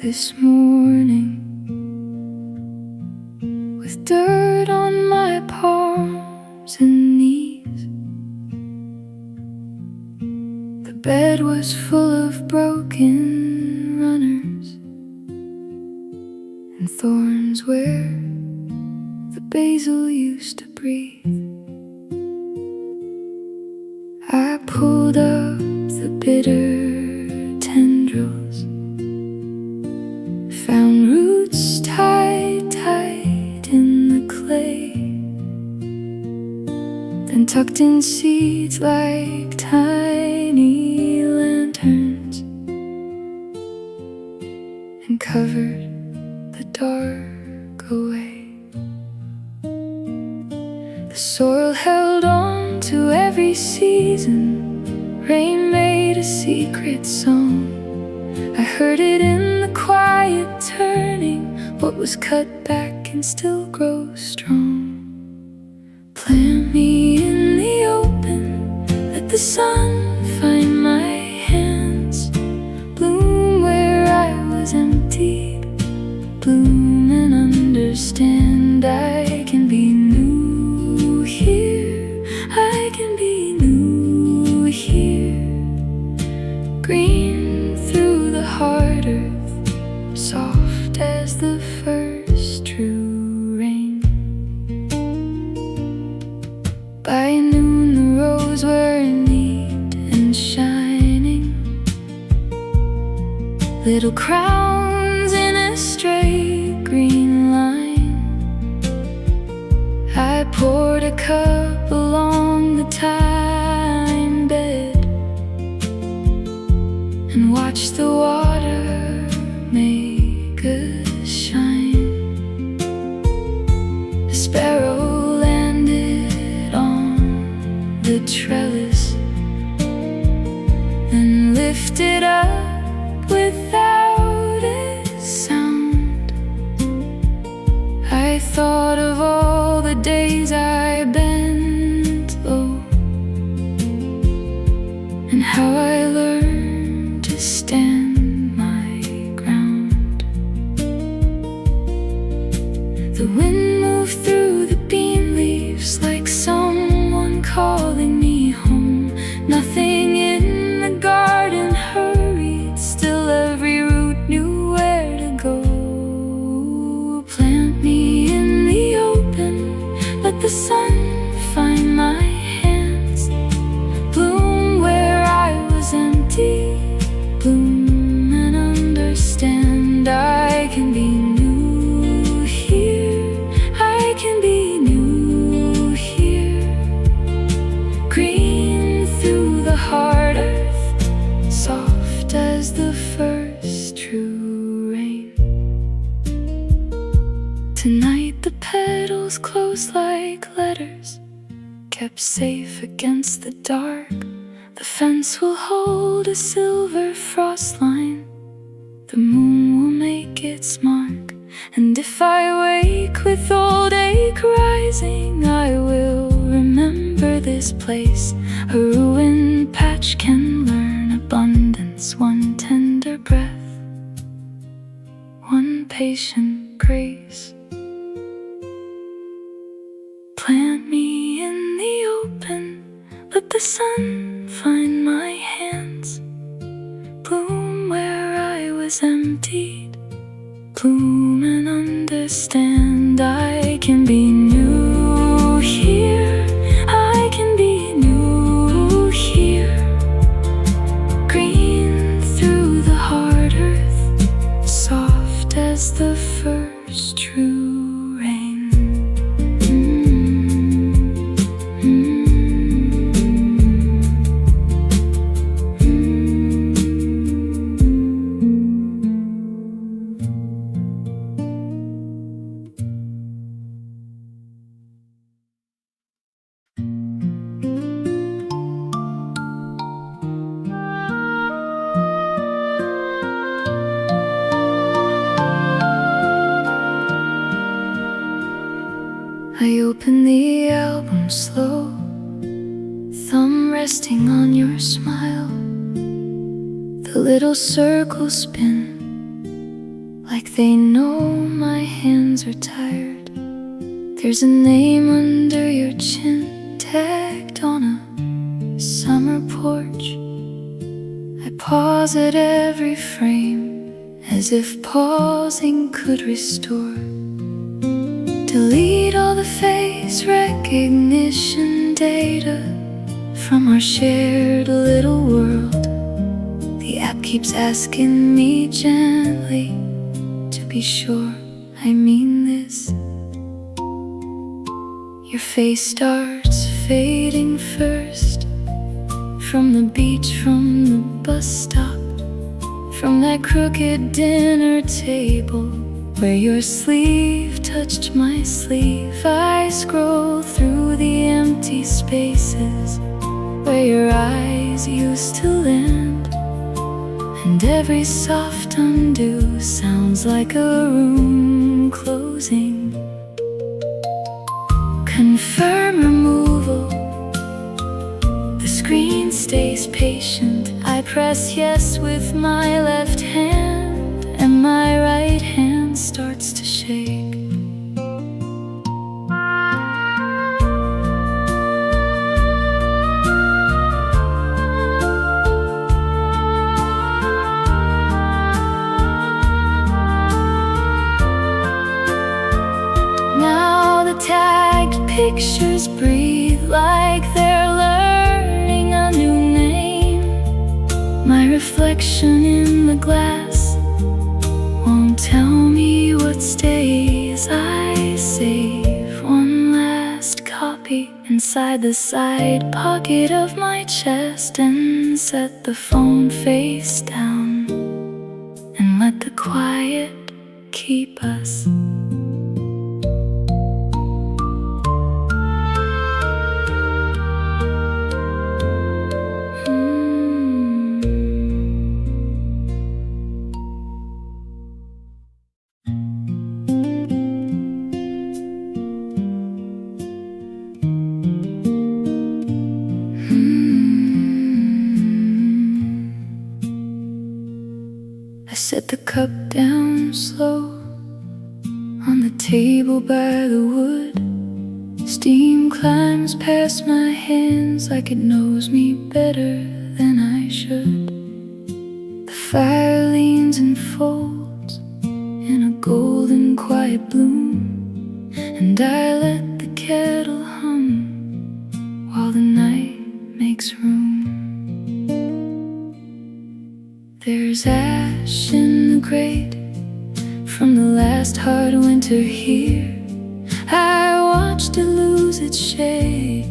this morning with dirt on my palms and knees. The bed was full of broken runners and thorns where the basil used to breathe. I pulled up the bitter tendrils, found roots tied tight in the clay, then tucked in seeds like tiny lanterns and covered the dark away. The soil held on to every season. Rain made a secret song. I heard it in the quiet turning. What was cut back can still grow strong. Plant me in the open, let the sun find my hands. Bloom where I was empty, bloom and understand. I can be new here, I can be new here. Green through the hard earth, soft as the first true rain. By noon the rows were neat and shining, little crowns in a straight green line. I poured a cup along the time bed and watched the water make a shine. A sparrow landed on the trellis, then lifted up without a sound. I thought of all the days I bent low and how I learned to stand my ground. The wind moved through the bean leaves like someone calling me home. Nothing in the garden hurried, still every root knew where to go. Plant me in the open, let the sun find my hands. Bloom where I was empty, bloom and understand. I can be new here, I can be new here. Green through the hard earth, soft as the first true rain. Tonight the petals close like letters, kept safe against the dark. The fence will hold a silver frost line, the moon will make its mark. And if I wake with old ache rising, I will remember this place. A ruined patch can learn abundance, one tender breath, one patient grace. Plant me in the open, let the sun find my hands. Bloom where I was emptied, bloom and understand. I can be new here, I can be new here. Green through the hard earth, soft as the first true rain. I open the album slow, thumb resting on your smile. The little circles spin, like they know my hands are tired. There's a name under your chin, tagged on a summer porch. I pause at every frame, as if pausing could restore. Delete all the face recognition data from our shared little world. The app keeps asking me gently to be sure I mean this. Your face starts fading first, from the beach, from the bus stop, from that crooked dinner table where your sleeve touched my sleeve. I scroll through the empty spaces where your eyes used to land, and every soft undo sounds like a room closing. Confirm removal. The screen stays patient. I press yes with my left hand, and my right hand starts to shake. Now the tagged pictures breathe like they're learning a new name. My reflection in the glass won't tell me what stays. I save one last copy inside the side pocket of my chest, and set the phone face down, and let the quiet keep us. Set the cup down slow on the table by the wood. Steam climbs past my hands like it knows me better than I should. The fire leans and folds in a golden quiet bloom, and I let the kettle hum while the night makes room. There's ash in the grate from the last hard winter here. I watched it lose its shape,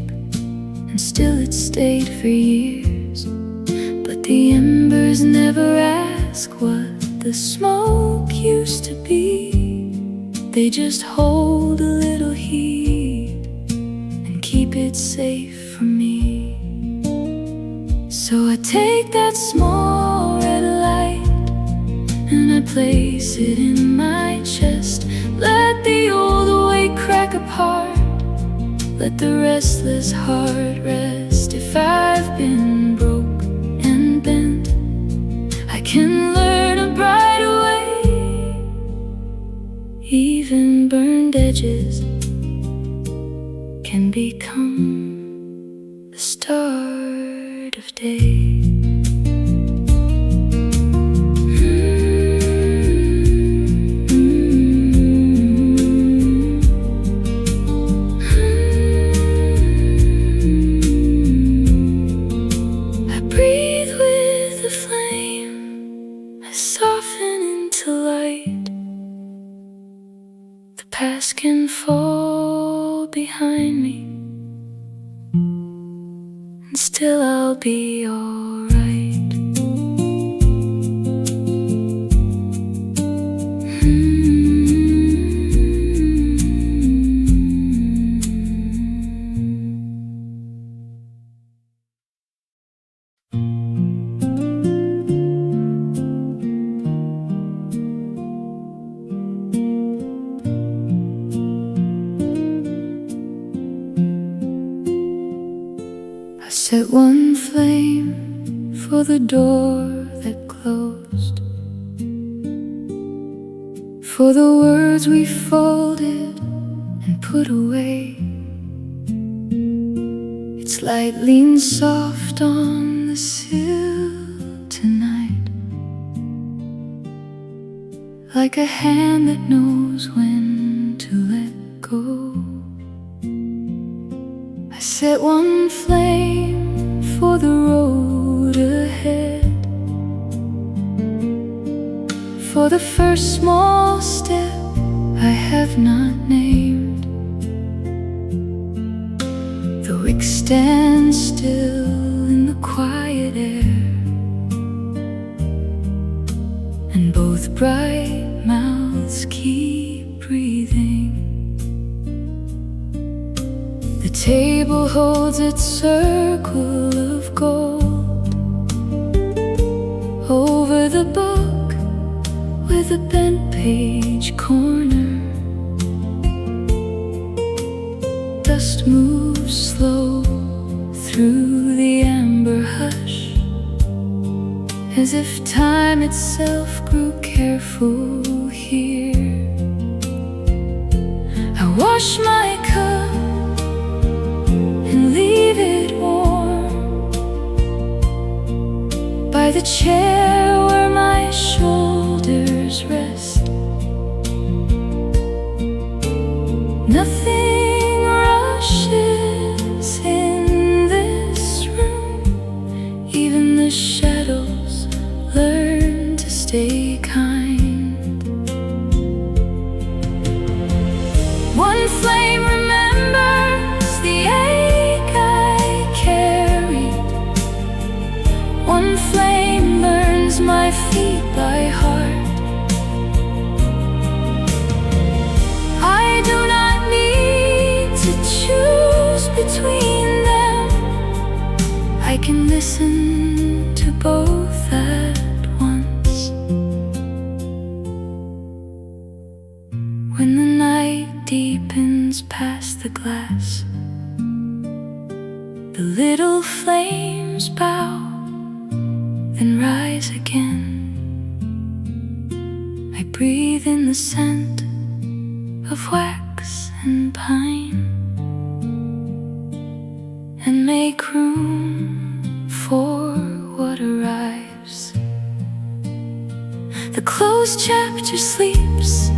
and still it stayed for years. But the embers never ask what the smoke used to be. They just hold a little heat and keep it safe for me. So I take that small red light and I place it in my chest. Let the old awake crack apart, let the restless heart rest. If I've been broke and bent, I can learn a brighter way. Even burned edges can become the start of day. Past can fall behind me, and still I'll be alright. Set one flame for the door that closed, for the words we folded and put away. Its light leans soft on the sill tonight, like a hand that knows when to let go. I set one flame for the road ahead, for the first small step I have not named. The wick stands still in the quiet air, and both bright mouths keep breathing. The table holds its circle of gold over the book with a bent page corner. Dust moves slow through the amber hush, as if time itself grew careful here. I wash my cup and leave it warm by the chair where my shoulders rest. Nothing rushes in this room, even the shadows learn to stay kind. One flame remembers the ache I carried, one flame learns my feet by heart. I do not need to choose between them, I can listen to both at once. When the night deepens past the glass, the little flames bow, then rise again. I breathe in the scent of wax and pine, and make room for what arrives. The closed chapter sleeps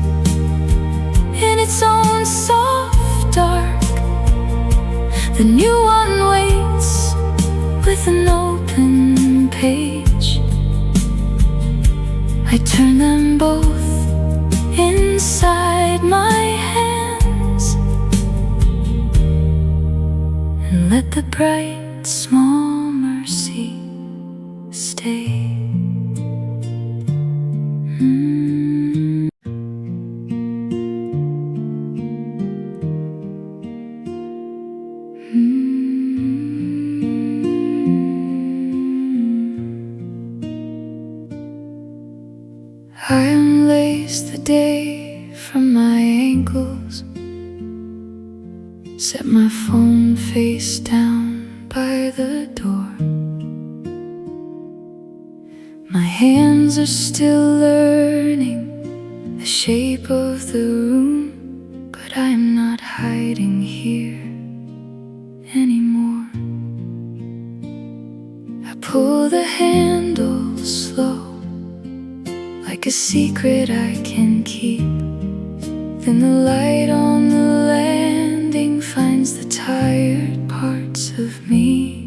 in its own soft dark, the new one waits with an open page. I turn them both inside my hands and let the bright small mercy stay. I unlace the day from my ankles, set my phone face down by the door. My hands are still learning the shape of the room, but I'm not hiding here anymore. I pull the handle slow, like a secret I can keep. Then the light on the landing finds the tired parts of me.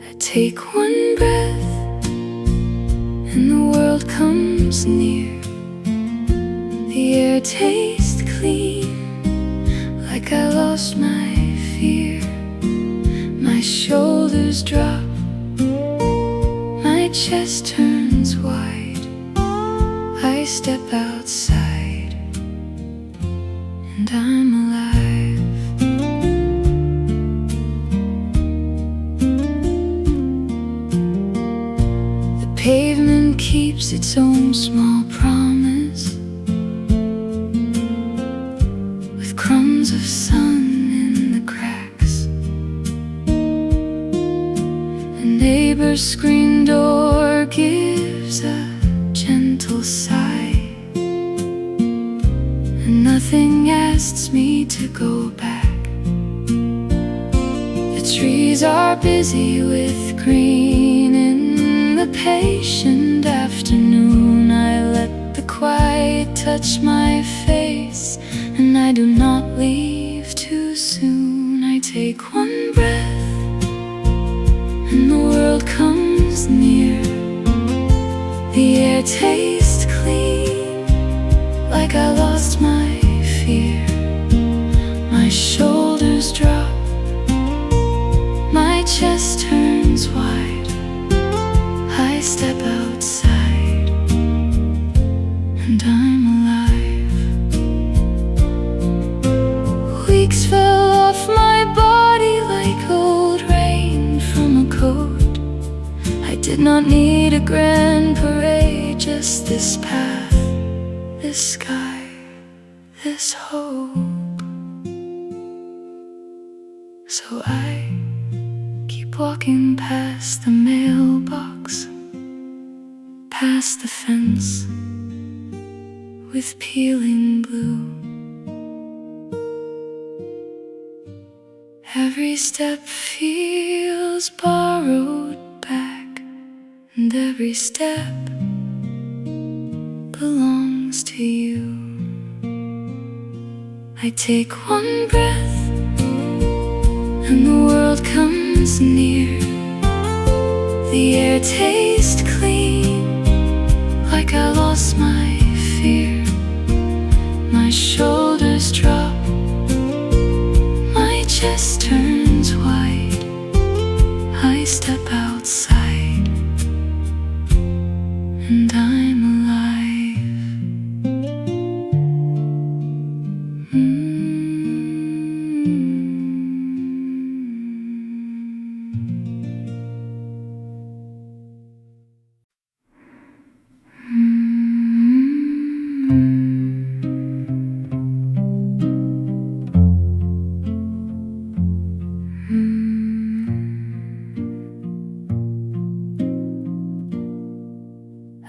I take one breath and the world comes near. The air tastes clean, like I lost my fear. My shoulders drop, my chest turns wide. I step outside and I'm alive. The pavement keeps its own small promise, with crumbs of sun in the cracks. The neighbor's screen door gives a gentle sigh. me to go back. The trees are busy with green in the patient afternoon. I let the quiet touch my face, and I do not leave too soon. I take one breath, and the world comes near. The air tastes clean, like I lost my fear. My shoulders drop, my chest turns wide. I step outside, and I'm alive. Weeks fell off my body like old rain from a coat. I did not need a grand parade, just this path, this sky, this hope. So I keep walking past the mailbox, past the fence with peeling blue. Every step feels borrowed back, and every step belongs to you. I take one breath, and the world comes near. The air tastes clean, like I lost my fear. My shoulders drop, my chest turns wide. I step outside, and I'm alive.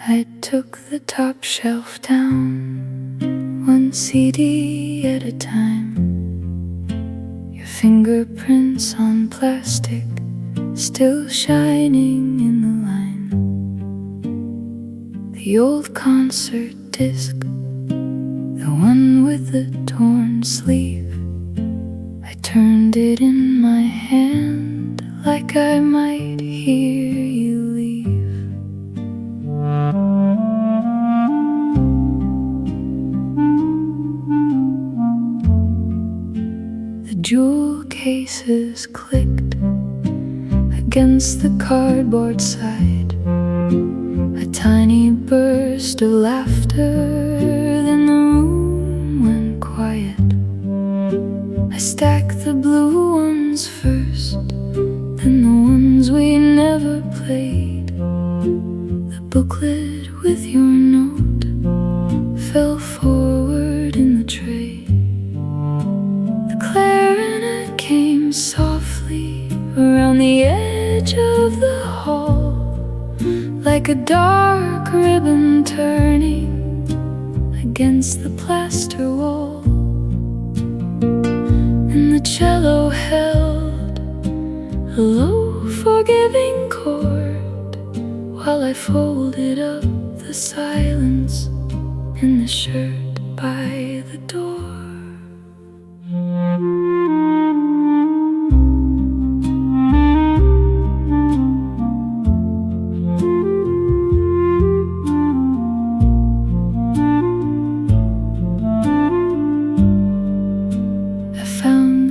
I took the top shelf down, one CD at a time. Your fingerprints on plastic, still shining in the line. The old concert disc, the one with the torn sleeve. I turned it in my hand, like I might hear you leave. The jewel cases clicked against the cardboard side. A tiny burst of laughter, then the room went quiet. I stacked the blue ones first, then the ones we never played. The booklet with your note fell forward in the tray. The clarinet came softly around the edge of the hall, like a dark ribbon turning against the plaster wall. And the cello held a low, forgiving chord, while I folded up the silence in the shirt by the door.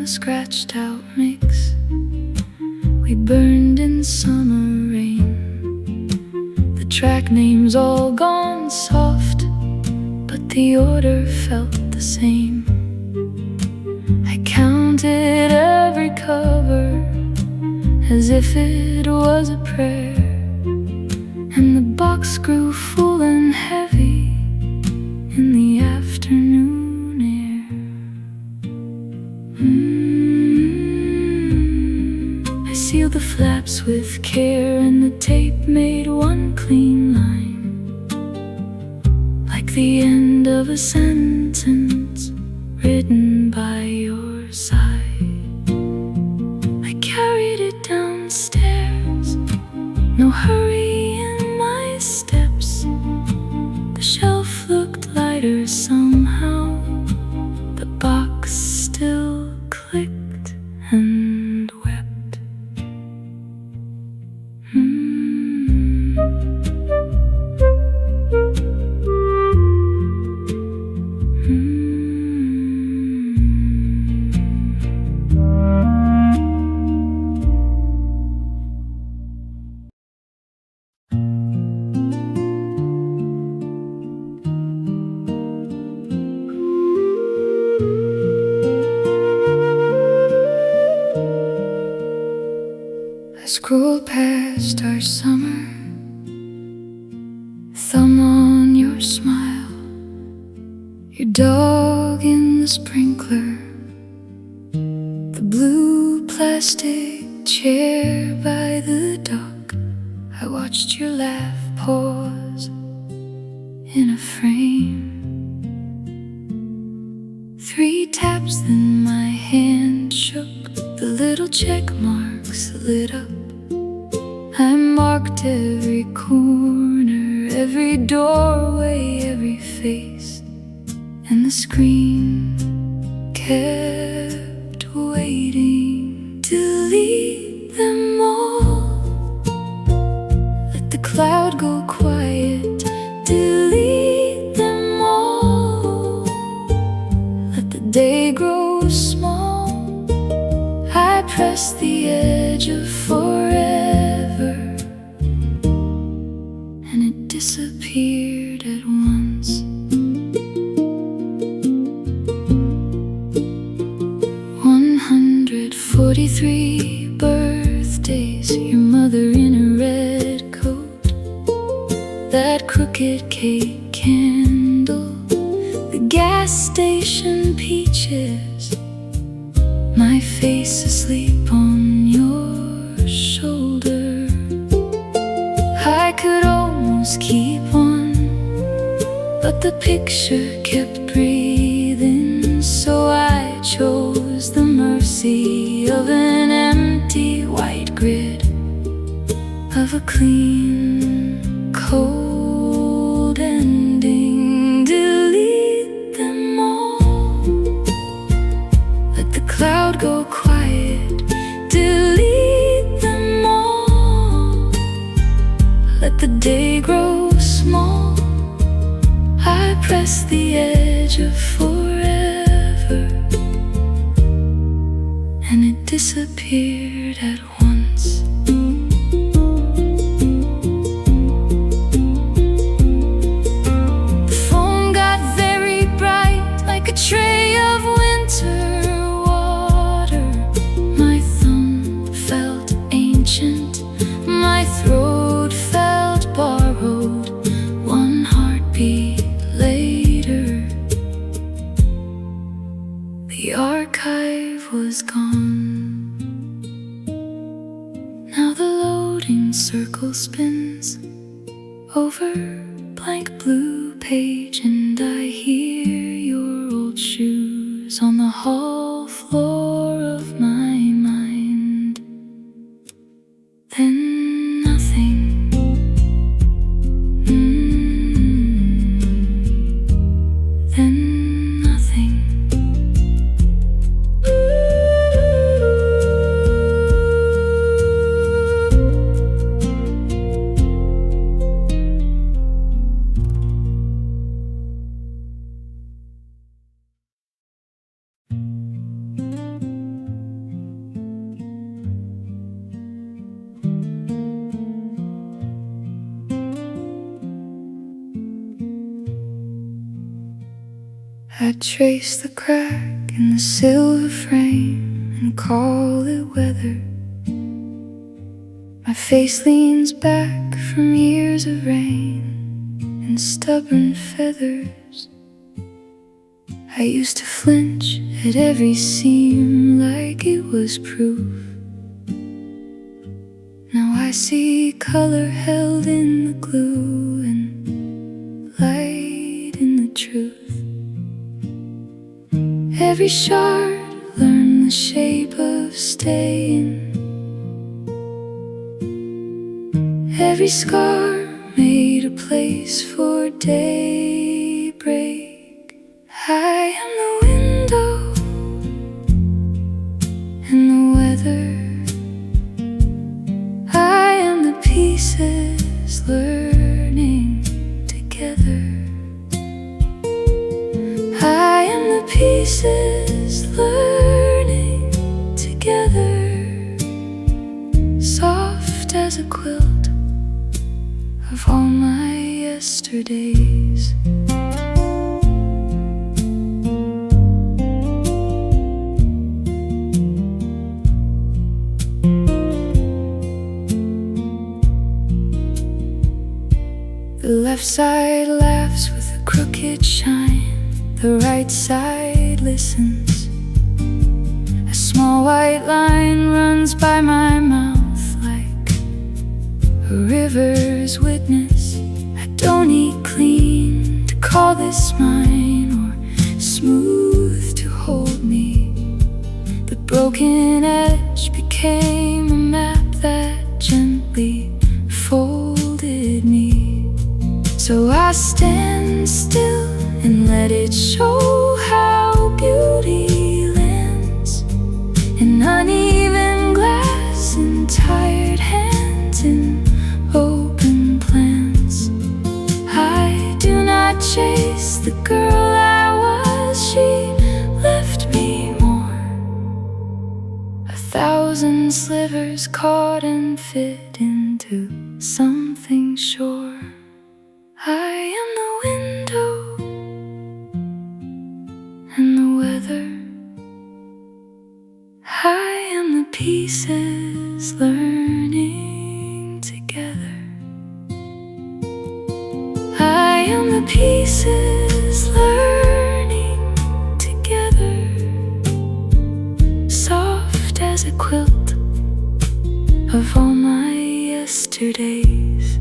Scratched out mix we burned in summer rain. The track names all gone soft, but the order felt the same. I counted every cover as if it was a prayer, and the box grew full and heavy in the afternoon air. I sealed the flaps with care, and the tape made one clean line, like the end of a sentence written by scroll past our summer, thumb on your smile, your dog in the sprinkler, the blue plastic chair by the dock. I watched your laugh pause in a frame. 3 taps, then my hand shook. The little check marks lit up. I marked every corner, every doorway, every face, and the screen kept waiting. Delete them all, let the cloud go quiet. Delete them all, let the day grow small. I pressed the edge of forever, and it disappeared at once. 143 birthdays, your mother in a red coat, that crooked cake candle, the gas station peaches, my face asleep on your shoulder. I could almost keep one, but the picture kept breathing, so I chose the mercy of an empty white grid, of a clean, cold ending. Delete them all, let the cloud go quiet. Delete them all, let the day grow small. I pressed the edge of forever, and it disappeared at once. The phone got very bright, like a tray of winter water. My thumb felt ancient, my throat felt borrowed. One heartbeat later, the archive was gone. Now the loading circle spins over blank blue page, and I hear your old shoes on the hall floor of my mind. Then nothing. Then nothing. I trace the crack in the silver frame and call it weather. My face leans back from years of rain and stubborn feathers. I used to flinch at every seam like it was proof. Now I see color held in the glue and light in the truth. Every shard learned the shape of staying. Every scar made a place for daybreak. I am the window and the weather. I am the pieces learning together. I am the pieces learning together, soft as a quilt of all my yesterdays. The left side laughs with a crooked shine, the right side listens. A small white line runs by my mouth like a river's witness. I don't need clean to call this mine, or smooth to hold me. The broken edge became a map that gently folded me. So I stand still and let it show how beauty lands in uneven glass and tired hands in open plans. I do not chase the girl I was, she left me more. 1,000 slivers caught and fit into something sure. I am the window and the weather. I am the pieces learning together. I am the pieces learning together. Soft as a quilt of all my yesterdays.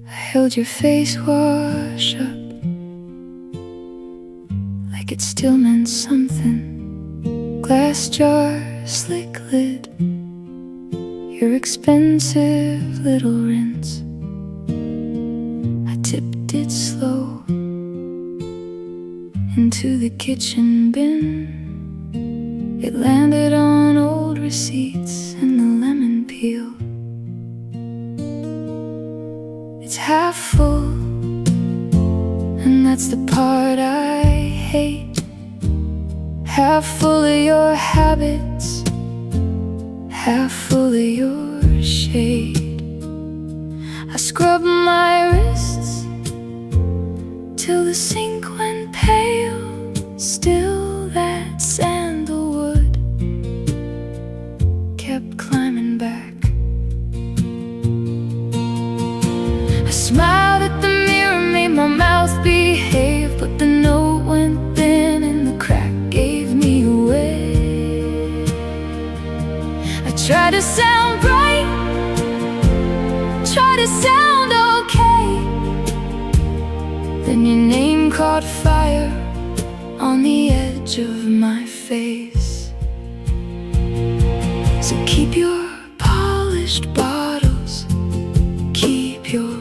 Held your face wash up like it still meant something. Glass jar, slick lid, your expensive little rinse. I tipped it slow into the kitchen bin. It landed on old receipts and the lemon peel. It's half full, and that's the part I hate. Half full of your habits, half full of your shade. I scrubbed my wrists till the sink went pale. Still that sandalwood kept climbing back. Smiled at the mirror, made my mouth behave, but the note went thin and the crack gave me away. I tried to sound bright, tried to sound okay, then your name caught fire on the edge of my face. So keep your polished bottles, keep your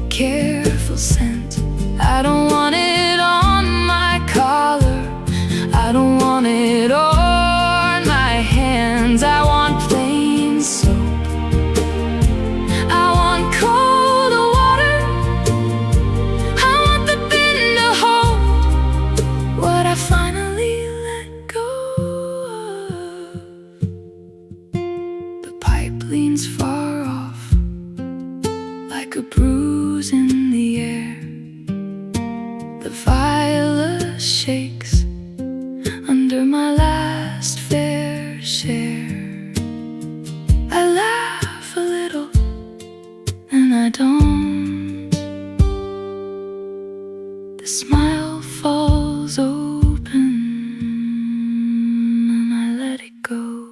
careful scent. I don't want it on my collar, I don't want it on my hands. I want plain soap, I want cold water, I want the bin to hold what I finally let go of. The pipe leans far off like a bruise in the air. The viola shakes under my last fair share. I laugh a little and I don't. The smile falls open and I let it go.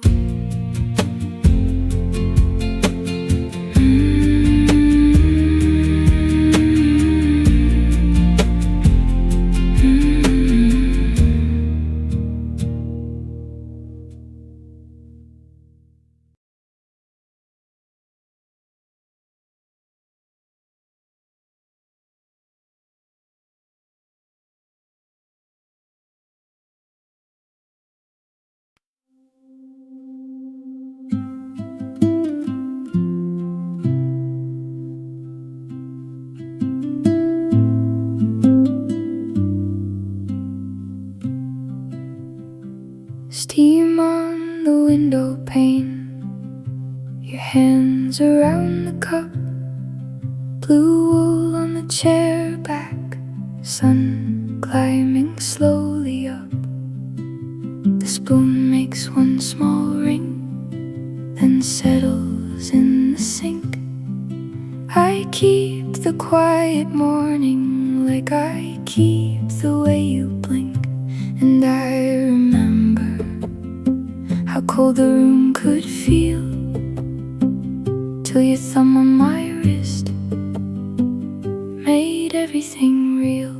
hands around the cup, blue wool on the chair back, sun climbing slowly up. The spoon makes one small ring, then settles in the sink. I keep the quiet morning like I keep the way you blink. And I remember how cold the room could feel till your thumb on my wrist made everything real.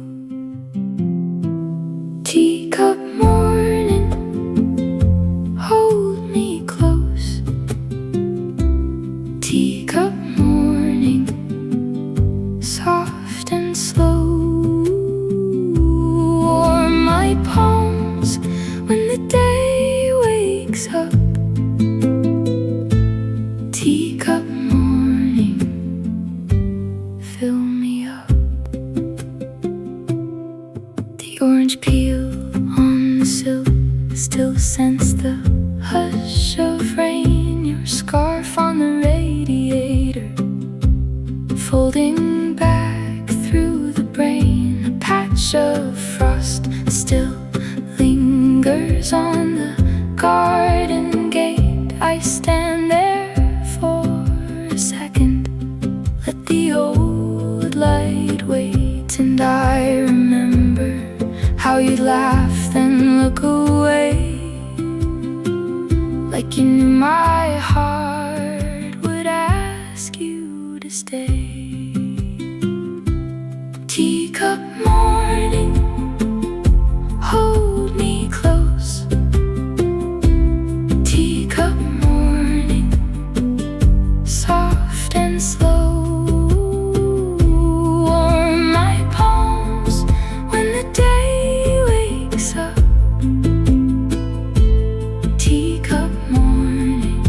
Teacup morning, hold me close. Teacup morning, soft and slow. Warm my palms when the day wakes up. Teacup morning, fill me up. The orange peel on the sill still scents the hush of rain. Your scarf on the radiator, folding back through the brain. A patch of frost still lingers on the garden gate. I stand there for a second, let the old light wait. And I remember how you'd laugh then look away, like you knew my heart would ask you to stay. Teacup morning, hold me close. Teacup morning, soft and slow. Warm my palms when the day wakes up. Teacup morning,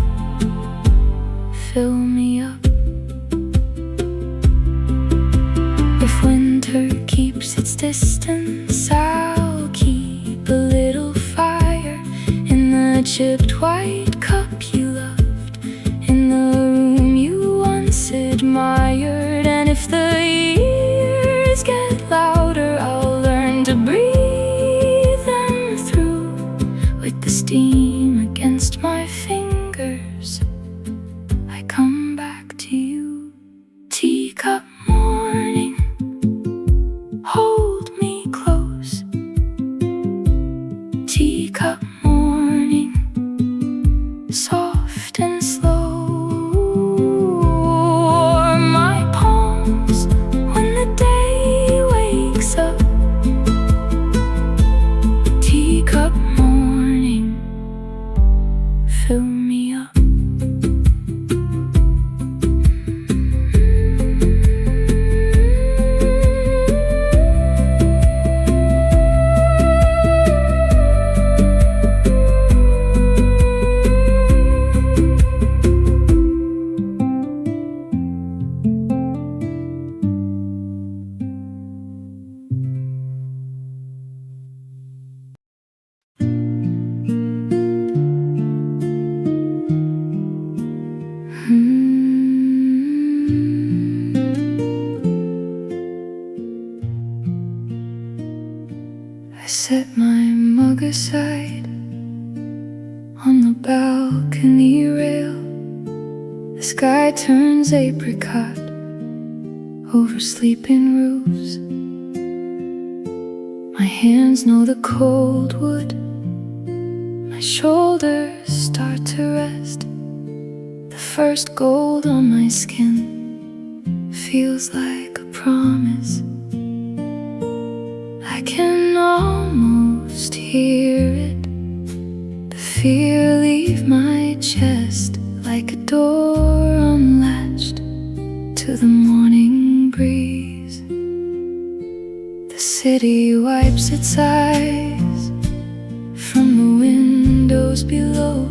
fill me up. If winter keeps its distance, I'll keep a little fire in the chipped white cup you loved, in the room you once admired. And if the years get louder, I'll learn to breathe them through with the steam against my fingers. I come back to you. Teacup morning, hold me close. Teacup morning, soft and slow. Warm my palms when the day wakes up. Teacup morning, fill me up. I set my mug aside on the balcony rail. The sky turns apricot over sleeping roofs. My hands know the cold wood, my shoulders start to rest. The first gold on my skin feels like a promise. I can almost hear it, the fear leave my chest like a door unlatched to the morning breeze. The city wipes its eyes from the windows below.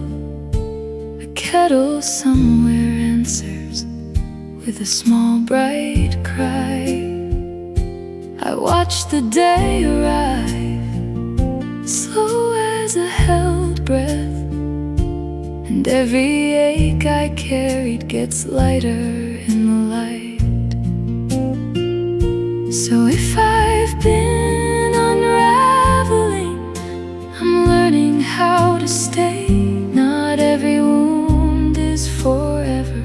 A kettle somewhere answers with a small bright cry. I watch the day arrive, slow as a held breath, and every ache I carried gets lighter in the light. So if I've been unraveling, I'm learning how to stay. Not every wound is forever.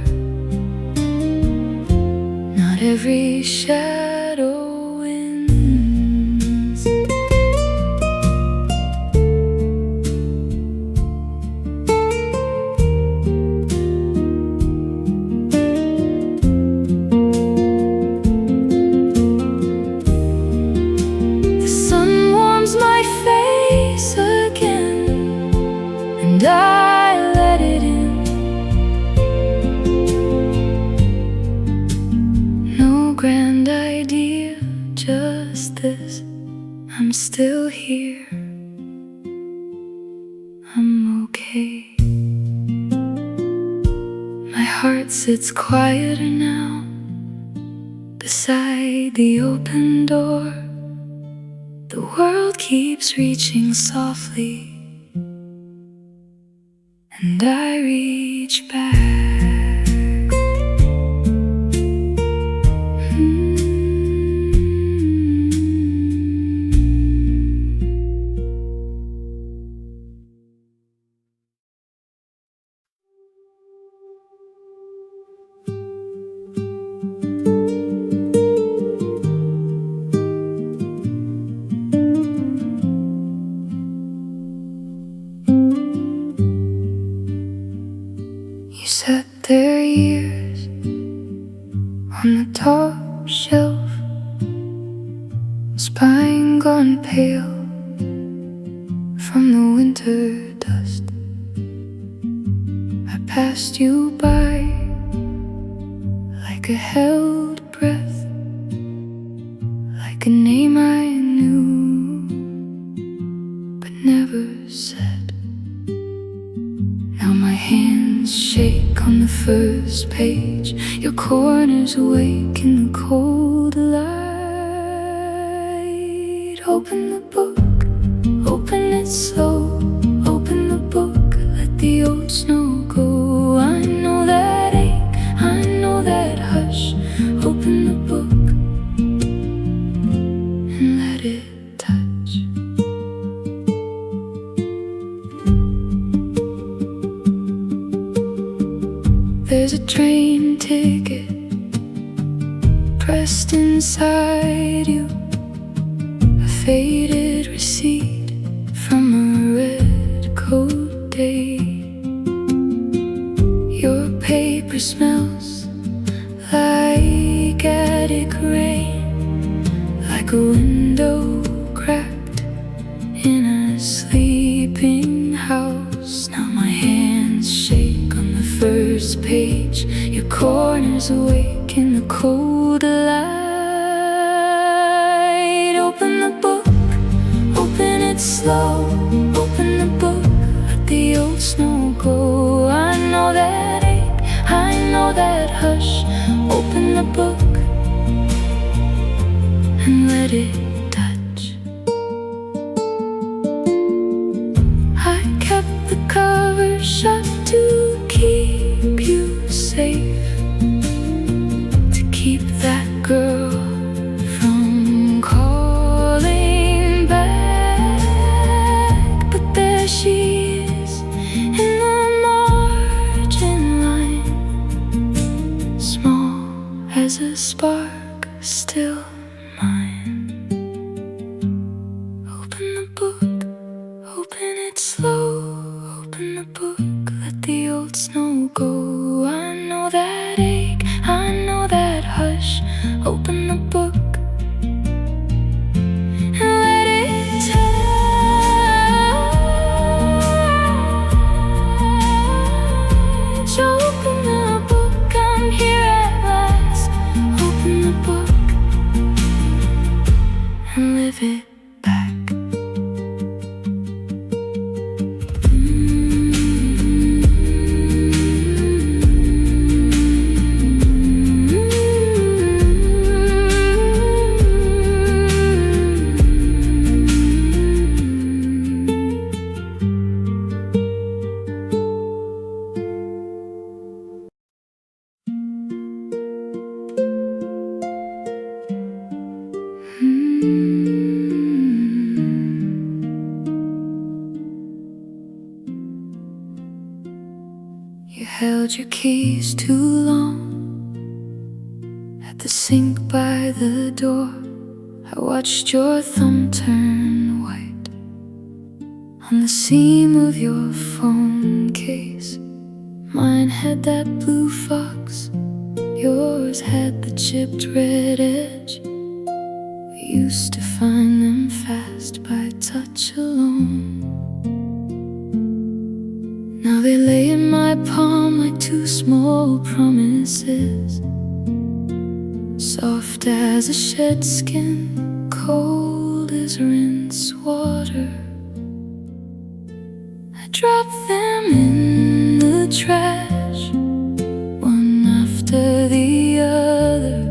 Not every shadow wins. The sun warms my face again, and I let it in. No grand idea, just this. I'm still here. I'm okay. My heart sits quieter now beside the open door. The world keeps reaching softly, and I reach back. You sat there years on the top shelf, spine gone pale from the winter dust. I passed you by like a held breath, like a name I knew but never said. Now my hands shake on the first page. Your corners awake in the cold light. Open the book, open it slow. Open the book, let the old snow go. I know that ache, I know that hush. Open the book and let it touch. There's a train ticket pressed inside you, a faded receipt from a red coat day. Your paper smells like attic rain, like a window cracked in a sleeping house. Now my hands shake on the first page. Your corners awake in the cold light. Open the book, open it slow. Open the book, let the old snow go. I know that ache, I know that hush. Open the book and let it touch. I kept the cover shut to keep you safe, to keep that girl from calling back. But there she is in the margin line, small as a spark, still mine. Open the book, open it slow. Open the book, let the old snow go. I know that ache, I know that hush. Open the book and let it touch. Open the book, I'm here at last. Open the book and live it You held your keys too long at the sink by the door. I watched your thumb turn white on the seam of your phone case. Mine had that blue fox, yours had the chipped red edge. We used to find them fast by touch alone. Now they lay in my palm like two small promises, soft as a shed skin, cold as rinse water. I dropped them in the trash, one after the other.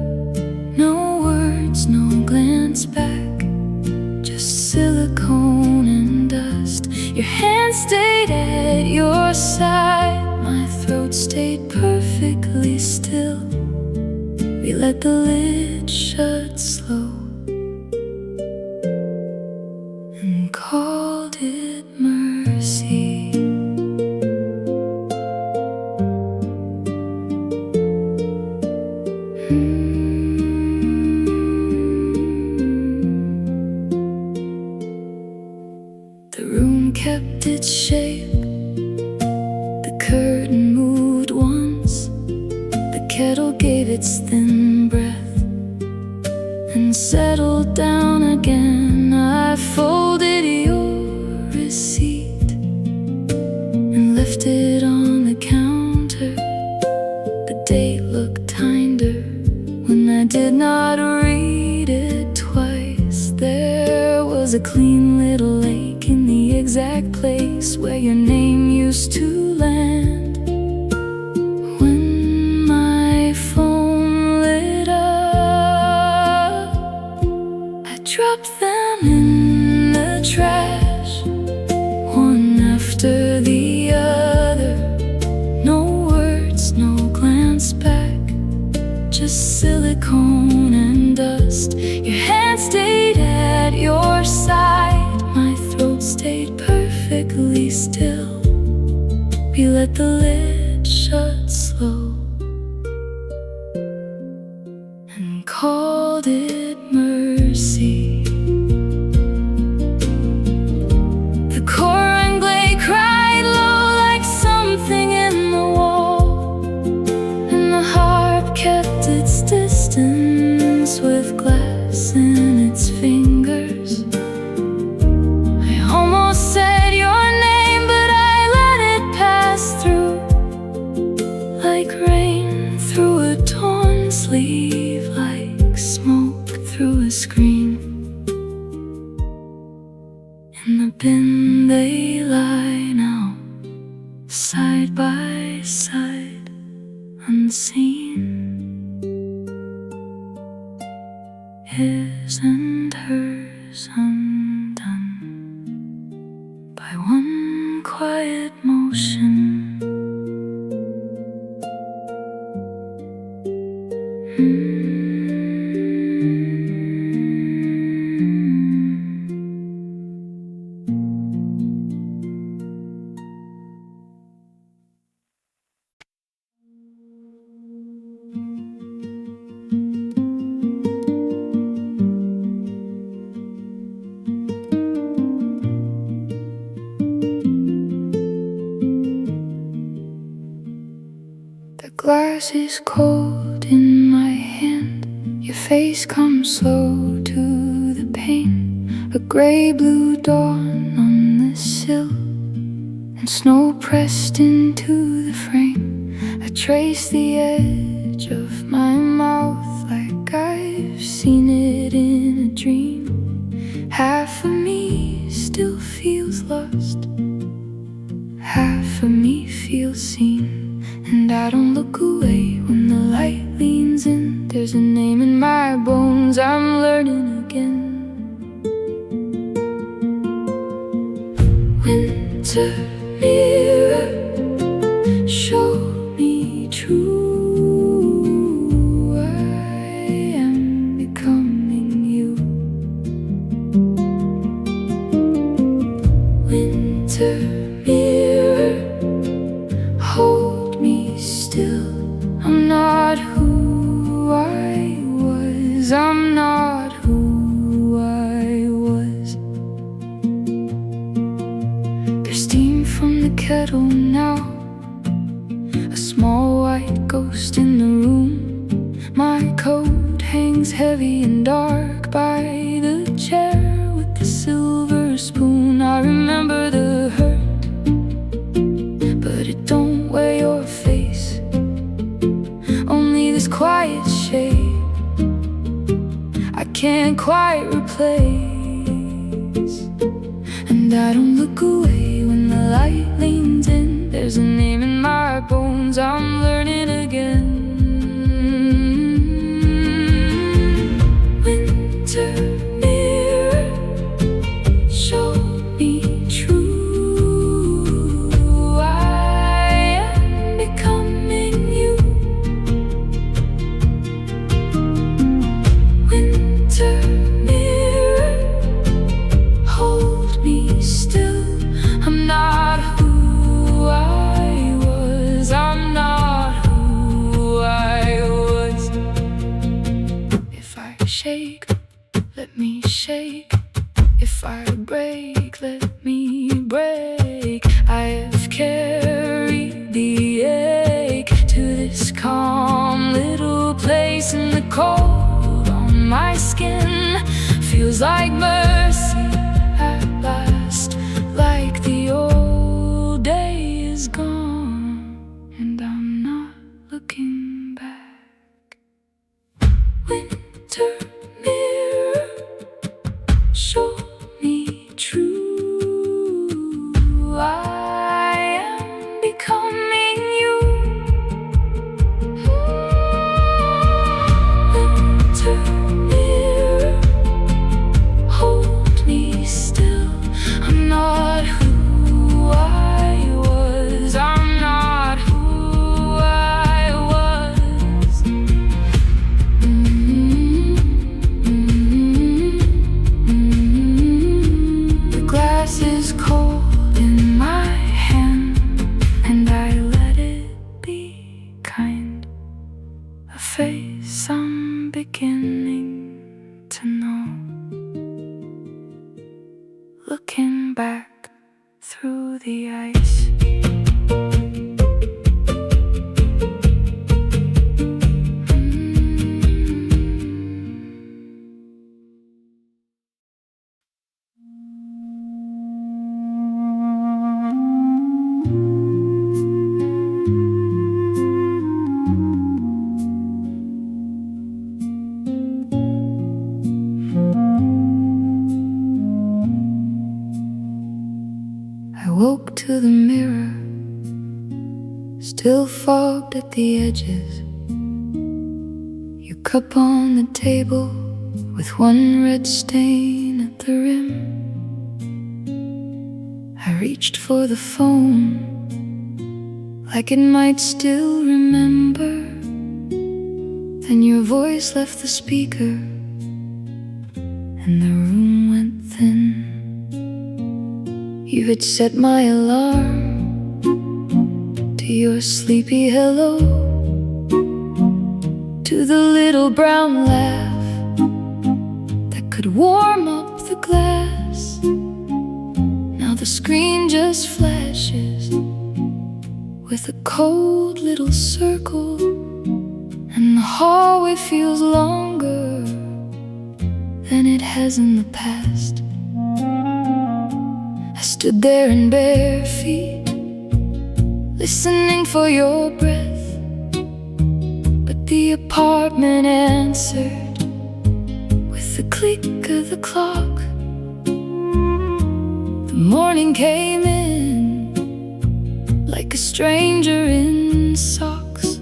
No words, no glance back, just silicone and dust. Your hand stayed at your side, my throat stayed perfectly still. We let the lid shut slow and called it mercy. The room kept its shape, the curtain moved once, the kettle gave its thin breath and settled down again. I folded your receipt and left it on the counter. The date looked kinder when I did not read it twice. There was a clean little lake in the exact place where your name used to land. When my phone lit up, I dropped them in the trash, one after the other. No words, no glance back, just silicone and dust. Your hand stayed at your side, my throat stayed perfectly still. We let the lid shut slow and called it mercy. The Coranglay cried low like something in the wall, and the harp kept its distance with glass in its fingers. I almost said your name, but I let it pass through like rain through a torn sleeve, like smoke through a screen. In the bin they lie now, side by side, unseen. His and hers undone by one quiet motion. The glass is cold in my hand, your face comes slow to the pane. A grey-blue dawn on the sill, and snow pressed into the frame. I trace the edge of my mouth like I've seen it in a dream. Half of me still feels lost, half of me feels seen. And I don't look away when the light leans in. There's a name in my bones I'm learning again. Winter mirror, show me true. I am becoming you. kettle now, a small white ghost in the room. My coat hangs heavy and dark by the chair with the silver spoon. I remember the hurt, but it don't wear your face, only this quiet shade I can't quite replace. And I don't look away when the light leans in. There's a name in my bones I'm learning again. Winter mirror, show me true. I am becoming you. Winter mirror, hold me still. I'm not who I was. I'm not who I was. If I shake, let me shake. If I break, let me break. I have carried the ache to this calm little place, and the cold on my skin feels like mercy at last, like the old day is gone, and I'm not looking back. Winter mirror, show me true. I am becoming you. Winter mirror, hold me still. I'm not who I was. I'm not who I was. The glass is cold in my hand, and I let it be kind. A face I'm beginning to know. Looking back through the ice. I woke to the mirror, still fogged at the edges. Your cup on the table with one red stain at the rim. I reached for the phone, like it might still remember. Then your voice left the speaker, and the room went thin. You had set my alarm to your sleepy hello, to the little brown laugh that could warm up the glass. Now the screen just flashes with a cold little circle, and the hallway feels longer than it has in the past. I stood there in bare feet, listening for your breath, but the apartment answered with the click of the clock. The morning came in like a stranger in socks,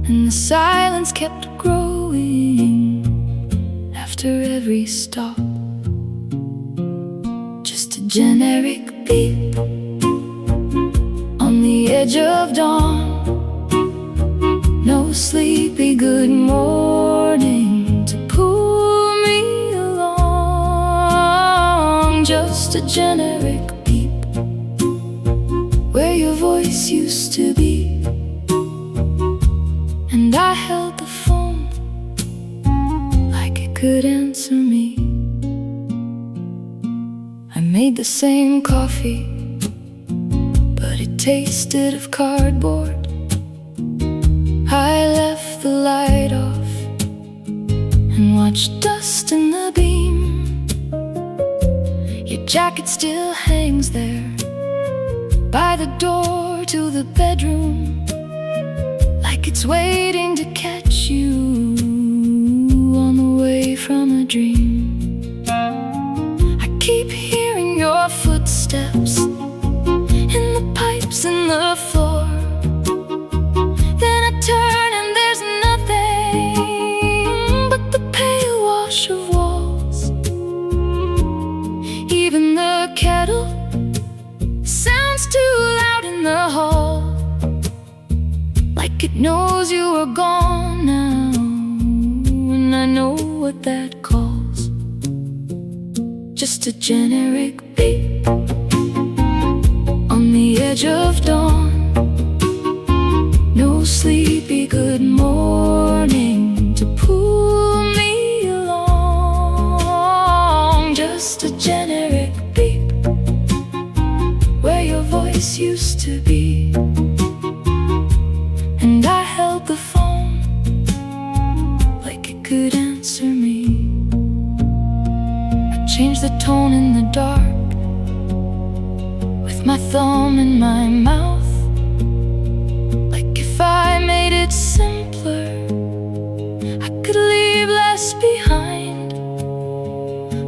and the silence kept growing after every stop. Just a generic beep on the edge of dawn. No sleepy good morning to pull me along. Just a generic beep where your voice used to be, and I held the phone like it could answer me. I made the same coffee, but tasted of cardboard. I left the light off and watched dust in the beam. Your jacket still hangs there by the door to the bedroom, like it's waiting to catch you on the way from a dream. I keep hearing your footsteps in the pipes in the floor. Then I turn and there's nothing but the pale wash of walls. Even the kettle sounds too loud in the hall, like it knows you are gone now. And I know what that calls, just a generic beep on the edge of dawn. No sleepy good morning to pull me along, just a generic beep where your voice used to be. And I held the phone like it could answer me. I changed the tone in the dark with my thumb in my mouth, like if I made it simpler I could leave less behind.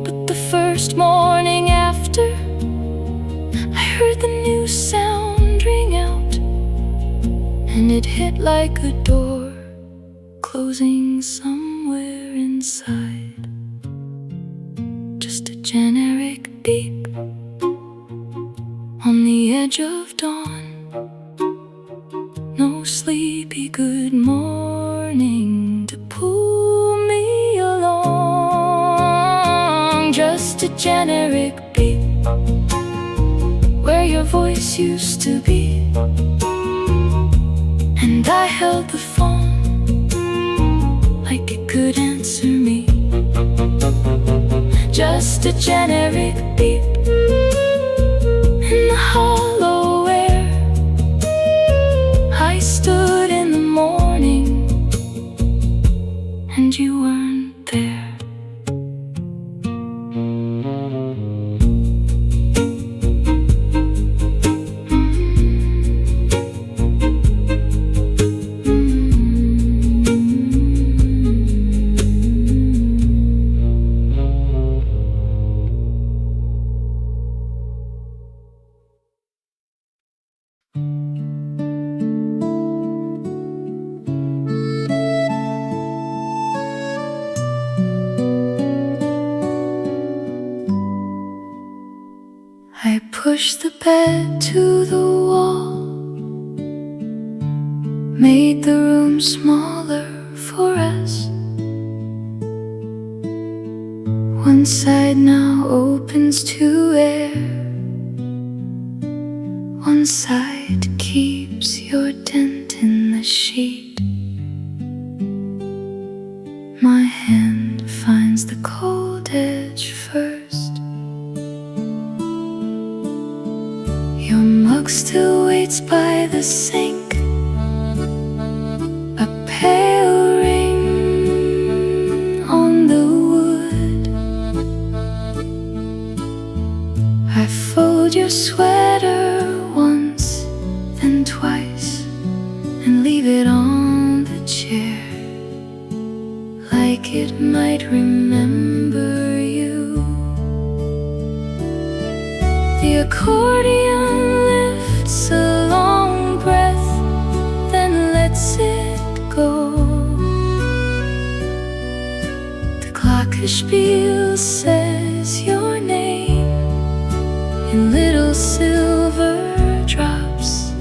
But the first morning after, I heard the new sound ring out, and it hit like a door closing somewhere inside. Just a generic beep on the edge of dawn. No sleepy good morning to pull me along, just a generic beep where your voice used to be. And I held the phone like it could answer me, just a generic beep in the hollow air. I stood in the morning and you weren't there. I pushed the bed to the wall, made the room smaller for us. One side now opens to air, one side keeps your dent in the sheet. My hand finds the cold edge first. Your mug still waits by the sink, a pale ring on the wood. I fold your sweater once, then twice, and leave it on the chair, like it might remember you. The accordion lifts a long breath, then lets it go. The glockenspiel says your name in little silver drops.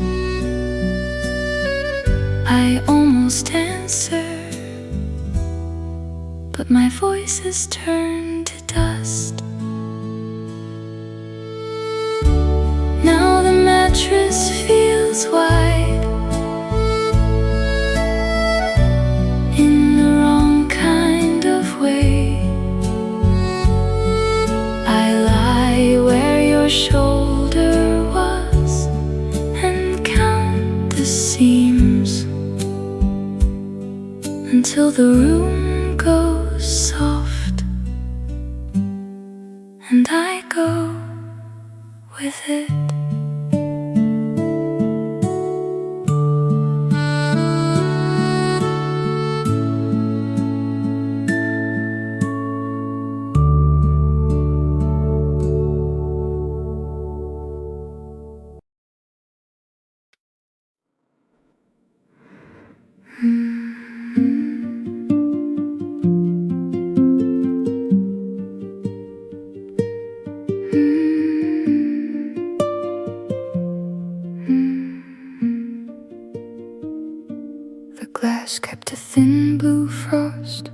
I almost answer, but my voice has turned to dust. Now the mattress feels wide in the wrong kind of way. I lie where your shoulder was, and till the room goes soft, and I go with it. The glass kept a thin blue frost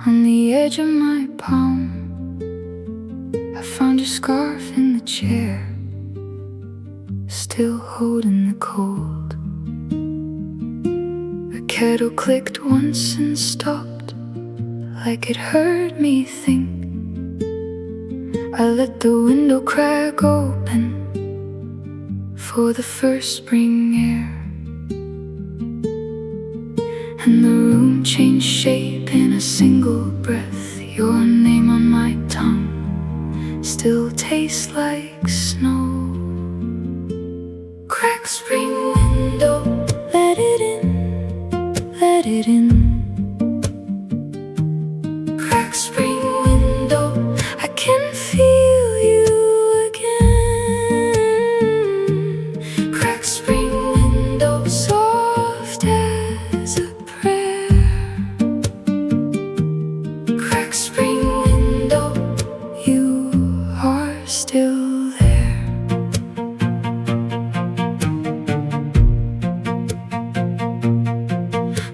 on the edge of my palm. I found your scarf in the chair, still holding the cold. The kettle clicked once and stopped, like it heard me think. I let the window crack open for the first spring air, and the room changed shape in a single breath. Your name on my tongue still tastes like snow. Crack spring window, let it in, let it in. Crack spring window, I can feel you again. Crack spring window, soft as a prayer. Crack spring window, you are still there.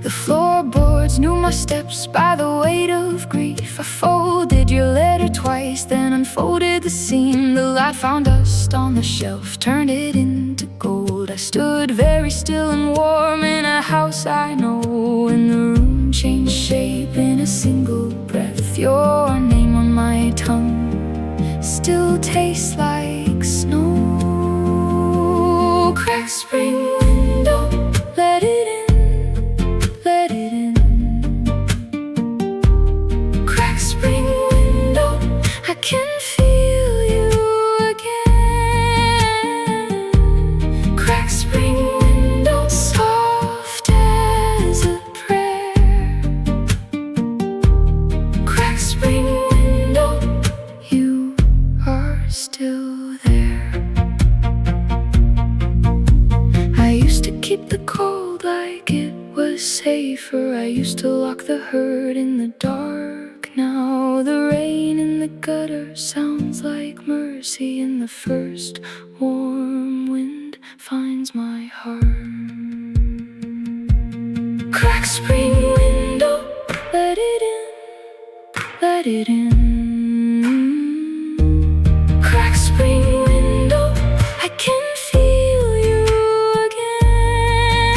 The floorboards knew my steps by the weight of grief. I folded your letter twice, then unfolded the seam. The light found dust on the shelf, turned it into gold. I stood very still and warm in a house I know, and the room changed shape in a single breath. Your name on my tongue still tastes like snow. Crack spring window, let it in, let it in. Crack spring window, I can feel you again. Crack spring window, soft as a prayer. Crack spring window, you are still there. I used to keep the cold like it was safer. I used to lock the hurt in the dark. Now the rain in the gutter sounds like mercy, and the first warm wind finds my heart. Crack spring window, let it in, let it in. Crack spring window, I can feel you again.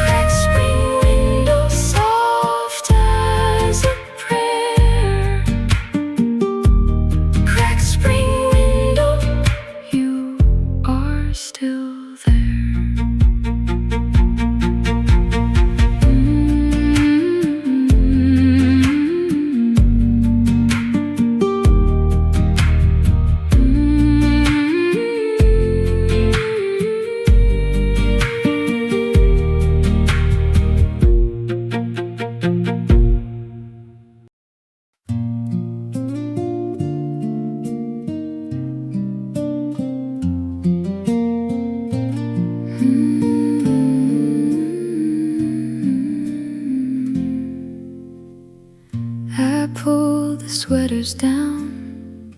Crack spring window, soft as a prayer. Crack spring window, you are still there. I pulled the sweaters down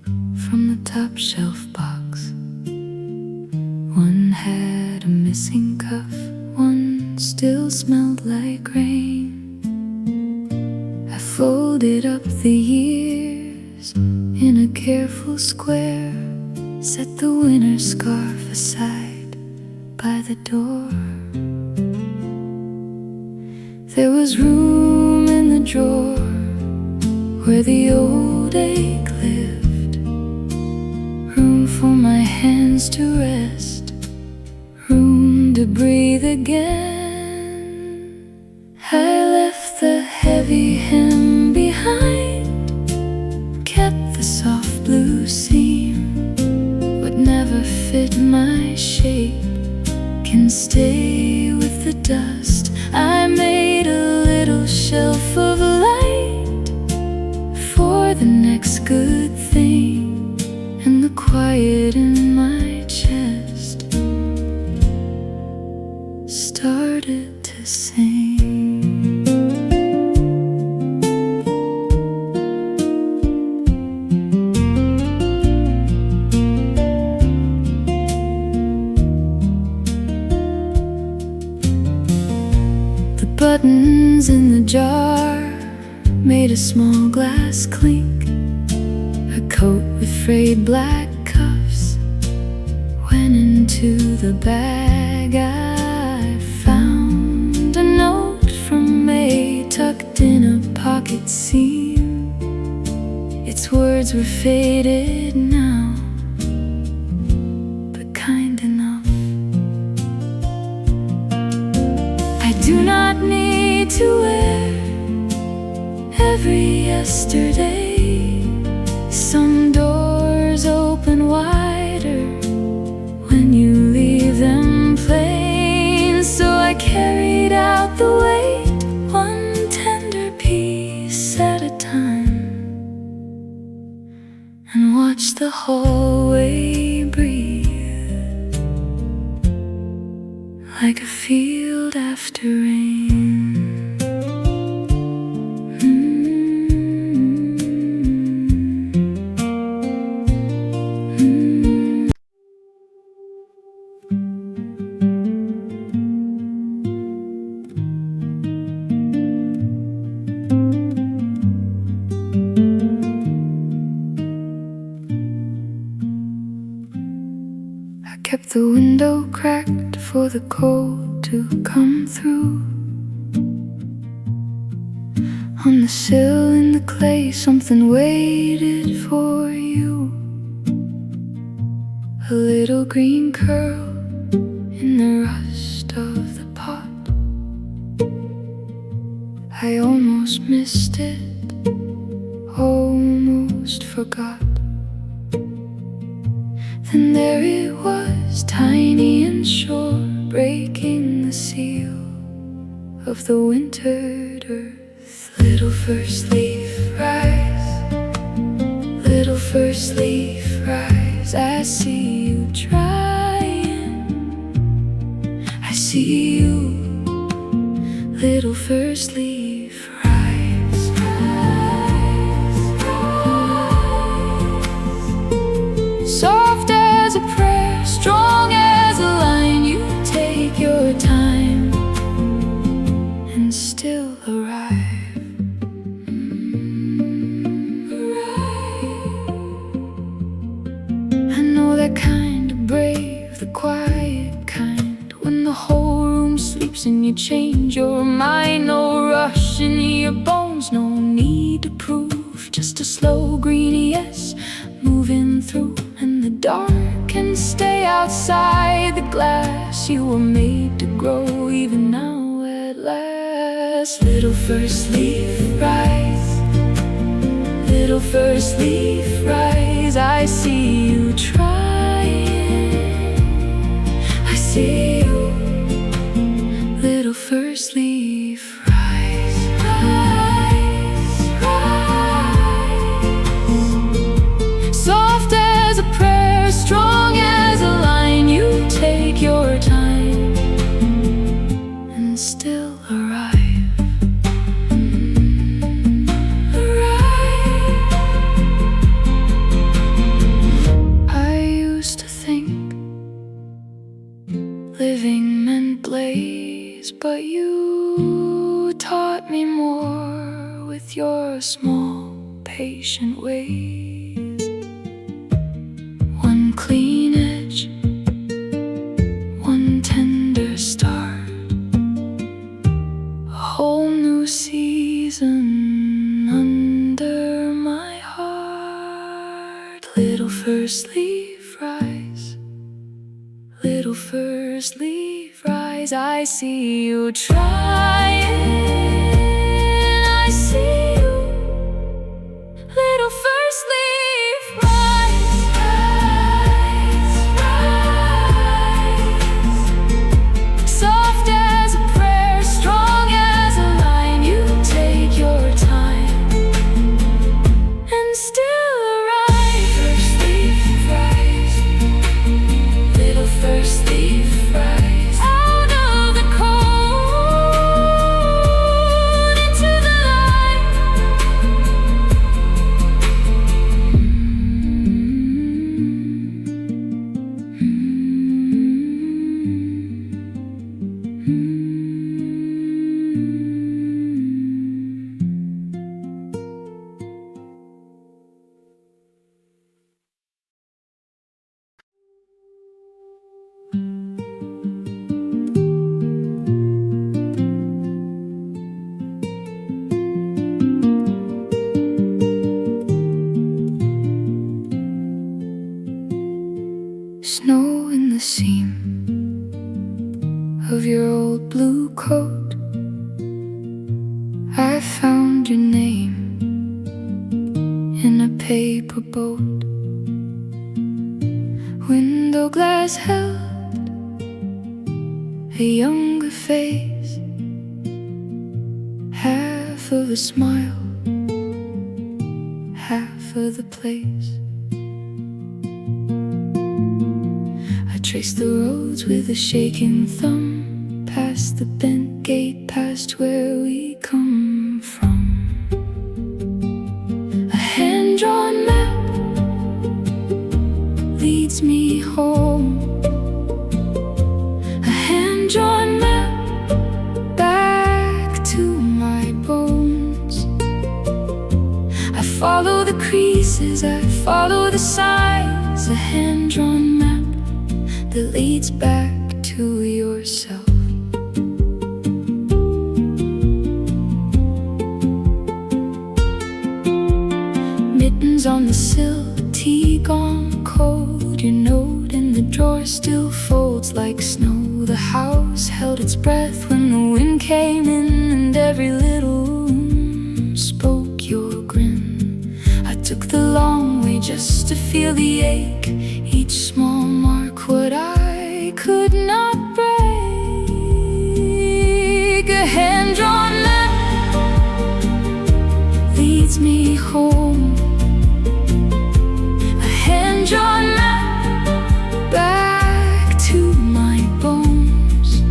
from the top shelf box. One had a missing cuff, one still smelled like rain. I folded up the years in a careful square, set the winter scarf aside by the door. There was room in the drawer where the old ache lived, room for my hands to rest, room to breathe again. the soft blue seam would never fit my shape, can stay with the dust. I made a little shelf of light for the next good thing, and the quiet in my chest started to sing. The buttons in the jar made a small glass clink. A coat with frayed black cuffs went into the bag. I found a note from May tucked in a pocket seam. Its words were faded now, but kind enough. I do not need to wear every yesterday. Some doors open wider when you leave them plain. So I carried out the weight, one tender piece at a time, and watched the hallway breathe like a field after rain. Kept the window cracked for the cold to come through. On the sill in the clay, something waited for you. A little green curl in the rust of the pot. I almost missed it, almost forgot. Then there it was, tiny and sure, breaking the seal of the wintered earth. Little first leaf rise, little first leaf rise. I see you trying, I see you, little first leaf rise, rise, rise. Soft as a prayer, strong as a line, you take your time and still arrive. I know that kind of brave, the quiet kind, when the whole room sleeps and you change your mind. No rush in your bones, no need to prove, just a slow green yes, moving through. And the dark can stay outside the glass. You were made to grow even now at last. Little first leaf rise, little first leaf rise. I see you trying, I see you, little first leaf rise, rise, rise. Soft as a prayer, strong as a line, you take your time and still arrive. Arrive. I used to think living meant blaze, but you taught me more with your small, patient ways. One clean edge, one tender start, a whole new season under my heart. Little first leaf rise, little first leaf rise. I see you trying, I see you, little first leaf snow in the seam of your old blue coat. I found your name in a paper boat. Window glass held a younger face, half of a smile, half of the place. I traced the roads with a shaking thumb, past the bent gate, past where we come from. A hand-drawn map leads me home. A hand-drawn map back to my bones. I follow the creases, I follow the signs. A hand-drawn map that leads back to yourself. Mittens on the sill, tea gone cold. Your note in the drawer still folds like snow. The house held its breath when the wind came in, and every little room spoke your grin. I took the long way just to feel the ache, each small mark what I could not break. A hand-drawn map leads me home. A hand-drawn map back to my bones.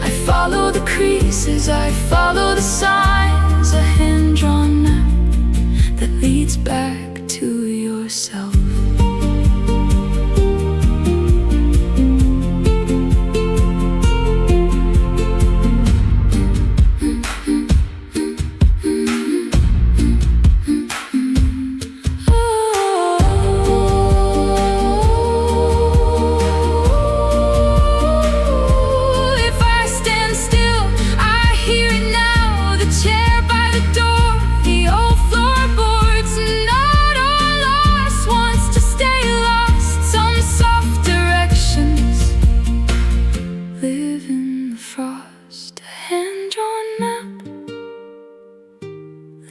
I follow the creases, I follow the signs. A hand-drawn map that leads back to yourself.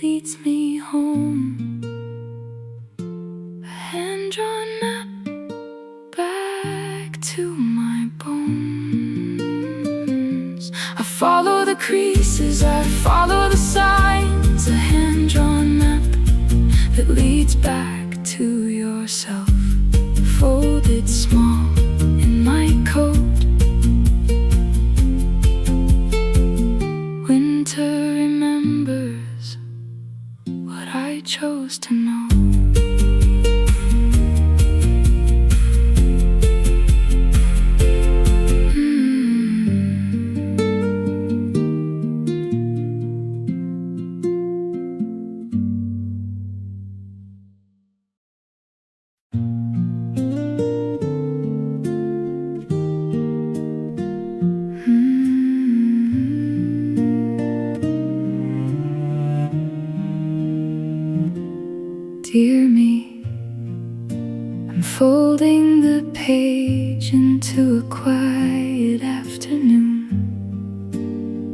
Leads me home. A hand-drawn map back to my bones. I follow the creases, I follow the signs. A hand-drawn map that leads back to yourself. Folded small in my coat. Winter remembers what I chose to know. Dear me, I'm folding the page into a quiet afternoon.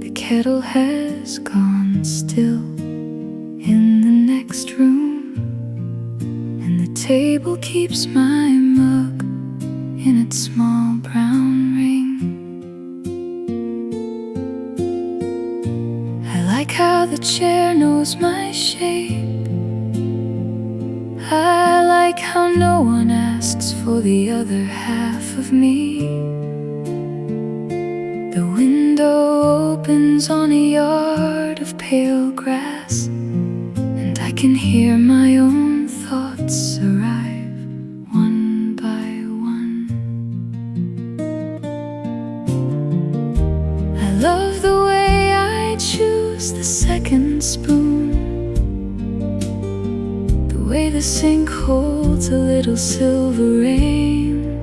The kettle has gone still in the next room, and the table keeps my mug in its small brown ring. I like how the chair knows my shape. I like how no one asks for the other half of me. The window opens on a yard of pale grass, and I can hear my own thoughts arrive one by one. I love the way I choose the second spoon, the way the sink holds a little silver rain.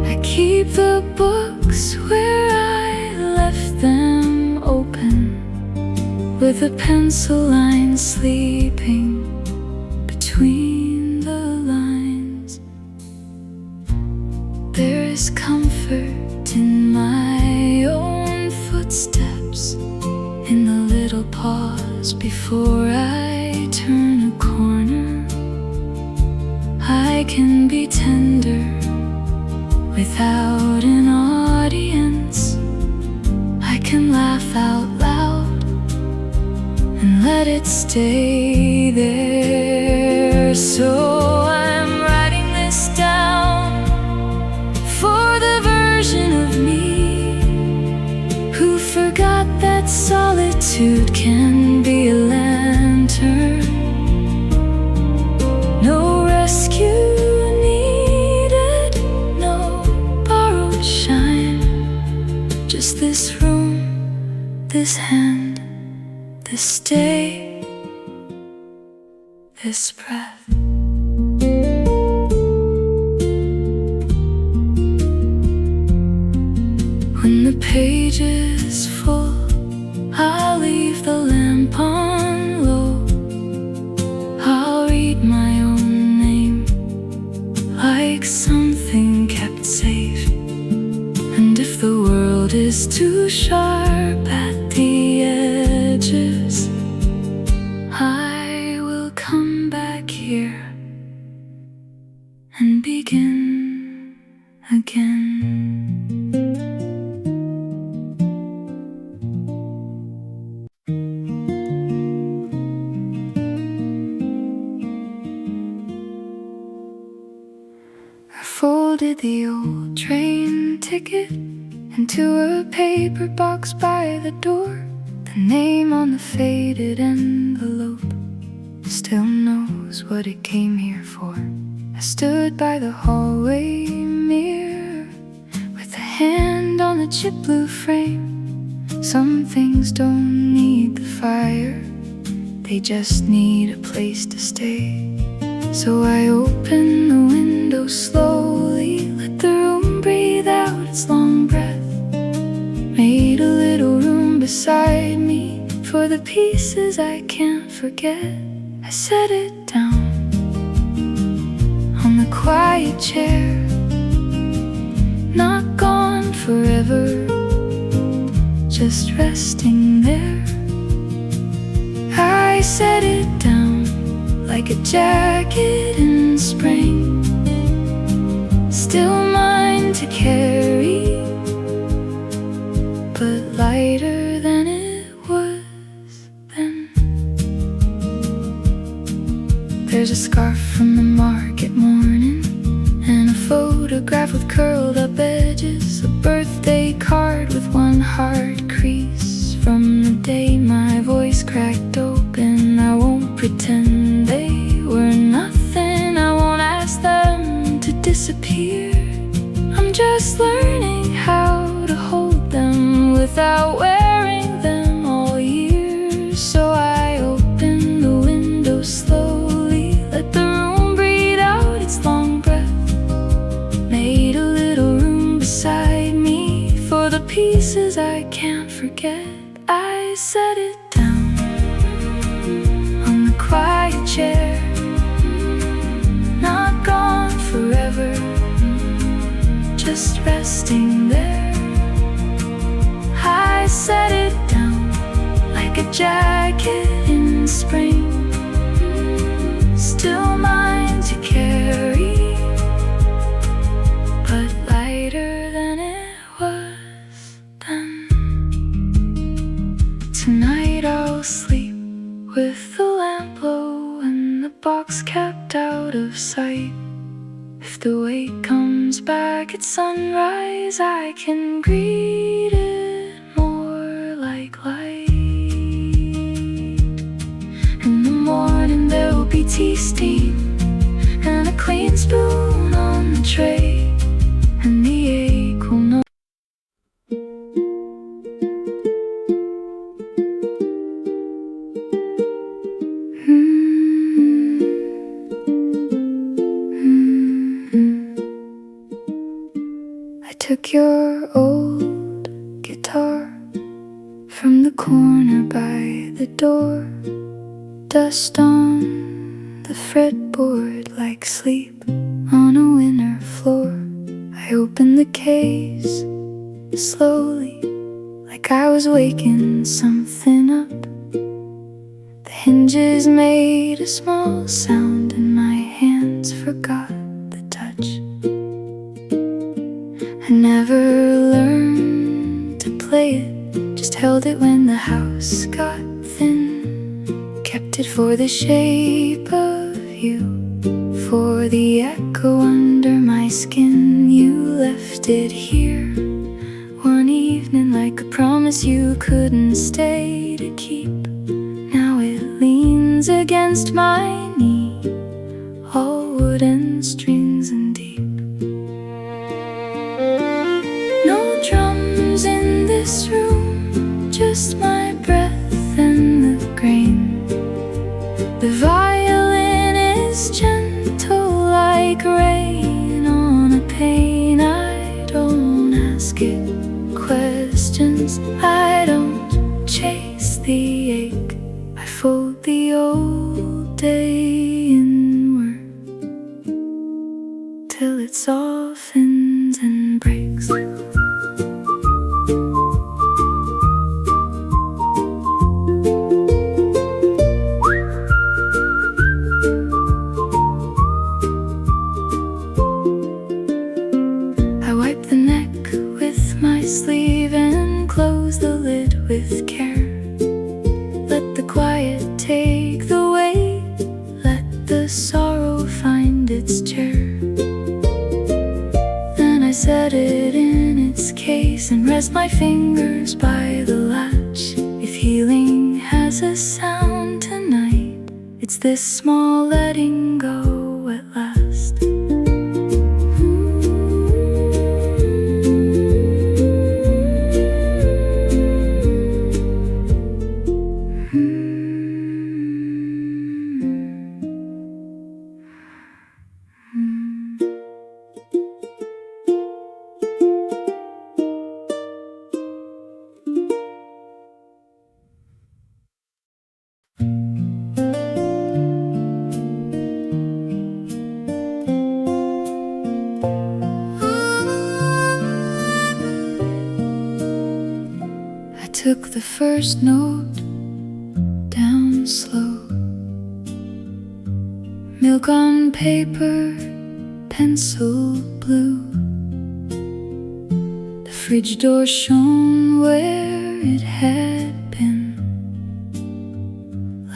I keep the books where I left them open, with a pencil line sleeping between the lines. there's comfort in my own footsteps, in the little pause before I turn a corner. I can be tender without an audience. I can laugh out loud and let it stay there. So I'm writing this down for the version of me who forgot that solitude can be a lantern. No rescue needed, no borrowed shine, just this room, this hand, this day, this breath. When the page is full, I'll leave the lamp on low. I'll read my own name like something kept safe. And if the world is too sharp at the edges, I will come back here and begin again. I folded the old train ticket into a paper box by the door. The name on the faded envelope still knows what it came here for. I stood by the hallway mirror with a hand on the chip blue frame. Some things don't need the fire, they just need a place to stay. So I opened the window slowly, let the room breathe out its long breath, made a little room beside me for the pieces I can't forget. I set it down on the quiet chair, not gone forever, just resting there. I set it down like a jacket in spring, still mine to carry, but lighter than it was then. There's a scarf from the market morning, and a photograph with curled up edges, a birthday card with one hard crease from the day my voice cracked open. I won't pretend they were nothing, I won't ask them to disappear. I'm just learning how to hold them without wearing them all year. So I opened the window slowly, let the room breathe out its long breath, made a little room beside me for the pieces I can't forget. I set it down on the quiet chair, not gone forever, just resting there. I set it down like a jacket in spring, still mine to carry, but lighter than it was then. Tonight I'll sleep with the lamp low and the box kept out of sight. If the wake comes back at sunrise, I can greet it more like light. In the morning there will be tea steam and a clean spoon on the tray, and the ache will know. I took your old guitar from the corner by the door, dust on the fretboard like sleep on a winter floor. I I opened the case slowly, like I was waking something up. The hinges made a small sound and my hands forgot the touch. I never learned to play it, just held it when the house got thin. Kept it for the shape of you, for the echo under my skin. You left it here one evening like a promise you couldn't stay to keep. Now it leans against my knee, all wooden strings and deep. No drums in this room, just my breath and the grain. The violin is gentle like rain on a pane. I don't ask it questions, I don't chase the ache. I fold the old day inward till it softens and breaks. I wipe the neck with my sleeve and close the lid with care. Let the quiet take the weight, let the sorrow find its chair. Then I set it in its case and rest my fingers by the latch. If healing has a sound tonight, it's this small letting go at last. Took the first note down slow, milk on paper, pencil blue. The fridge door shone where it had been,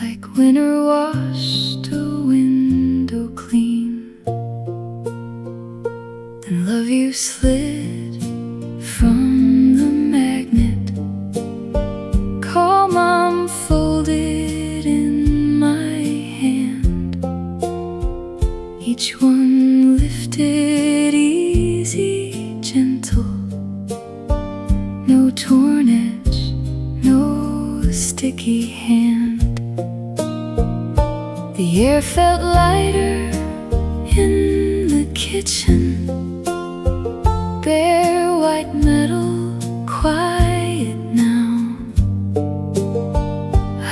like winter washed a window clean. Then love you slid from the magnet. Call Mom folded in my hand, each one lifted easy, gentle. No torn edge, no sticky hand. The air felt lighter in the kitchen, bare white metal, quiet now.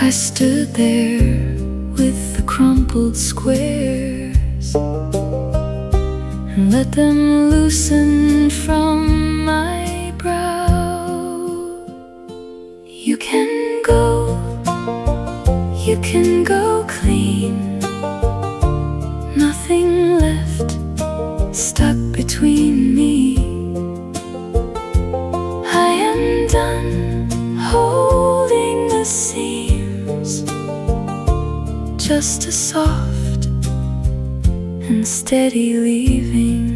I stood there with the crumpled squares and let them loosen from my brow. You can go clean, nothing left stuck between me. I am done holding the seams, just a soft and steady leaving.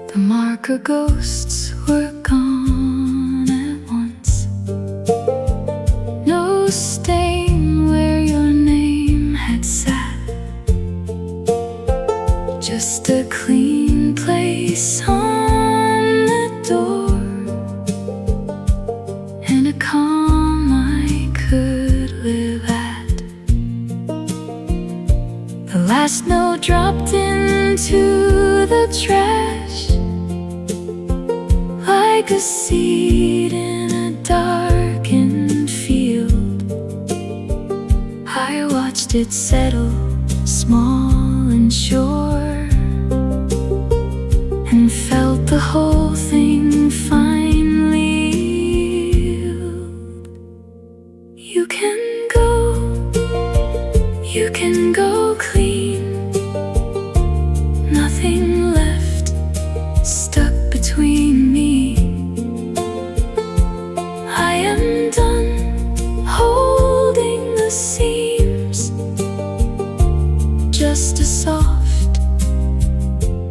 The marker ghosts were gone at once. No stain where your name had sat, just a clean place on the door and a calm I could live at. The last note dropped into the trash like a seed in a darkened field. I watched it settle, small and sure, and felt the whole thing finally healed. You can go clean, nothing left stuck between me. I am done holding the seams, just a soft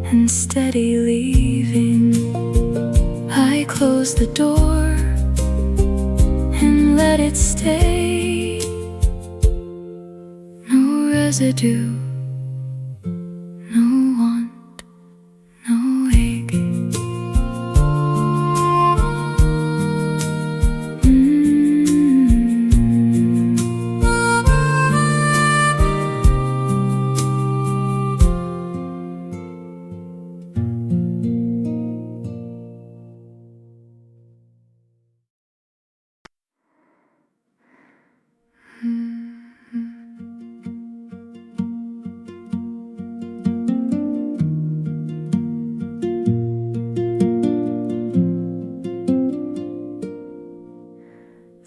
and steady leaving. I close the door and let it stay. No residue, no want, no ache.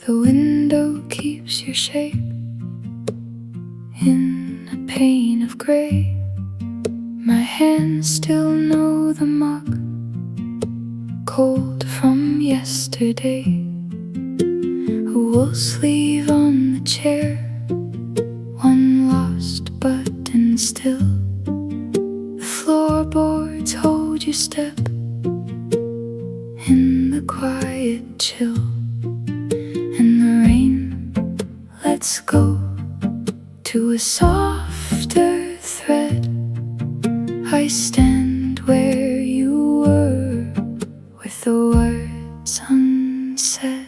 The window keeps your shape in a pane of gray. My hands still know the mark, cold from yesterday. A wool sleeve on the chair, one lost button still. The floorboards hold your step in the quiet chill. Let's go to a softer thread. I stand where you were, with the words unsaid.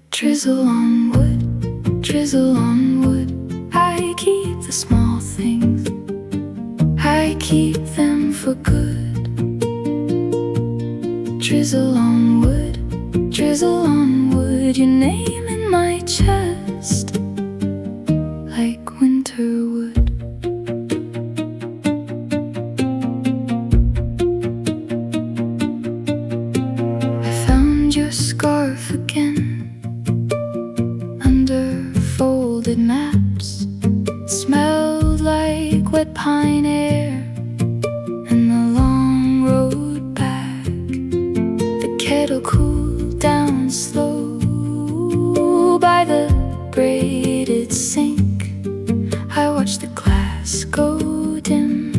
Drizzle on wood, drizzle on wood. I keep the small things, I keep them for good. Drizzle on wood, drizzle on wood. Your name in my chest, like winter wood. I found your scarf again under folded maps. It smelled like wet pine air and the long road back. The kettle cooled down slow by the braided sink. I watched the glass go dim,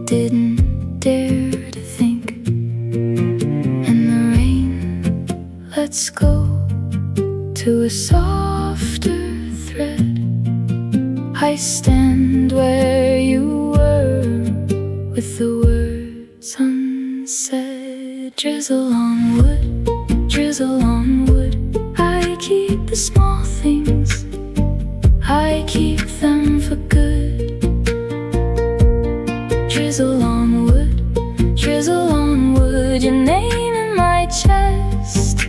didn't dare to think. And the rain lets go to a softer thread. I stand where you were, with the words unsaid. Drizzle on wood, drizzle on wood. I keep the small things, I keep them for good. Drizzle on wood, drizzle on wood. Your name in my chest,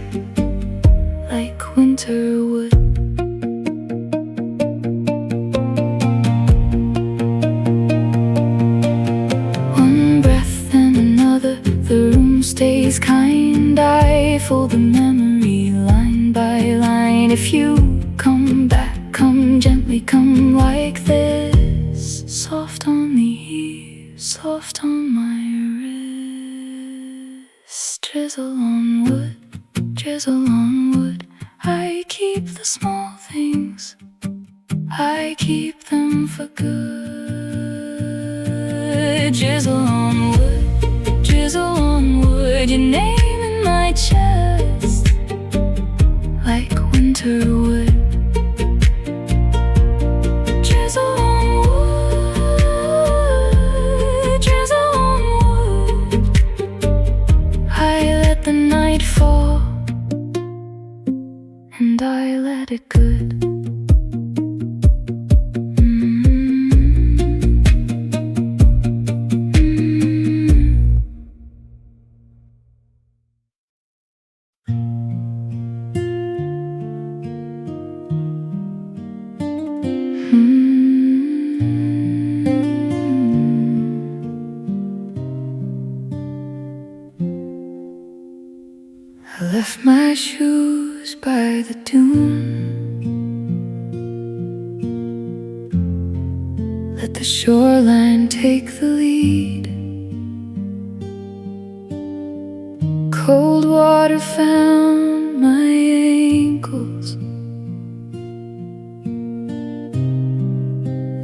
like winter wood. One breath and another, the room stays kind. I fold the memory line by line. If you come back, come gently, come like this. Soft on the ear, soft on my wrist. Drizzle on wood, drizzle on wood. I keep the small things, I keep them for good. Drizzle on wood, drizzle on wood. Your name in my chest, like winter wood. Drizzle on wood, drizzle on wood. I let the night fall, and I let it good. shoes by the dune. Let the shoreline take the lead. Cold water found my ankles,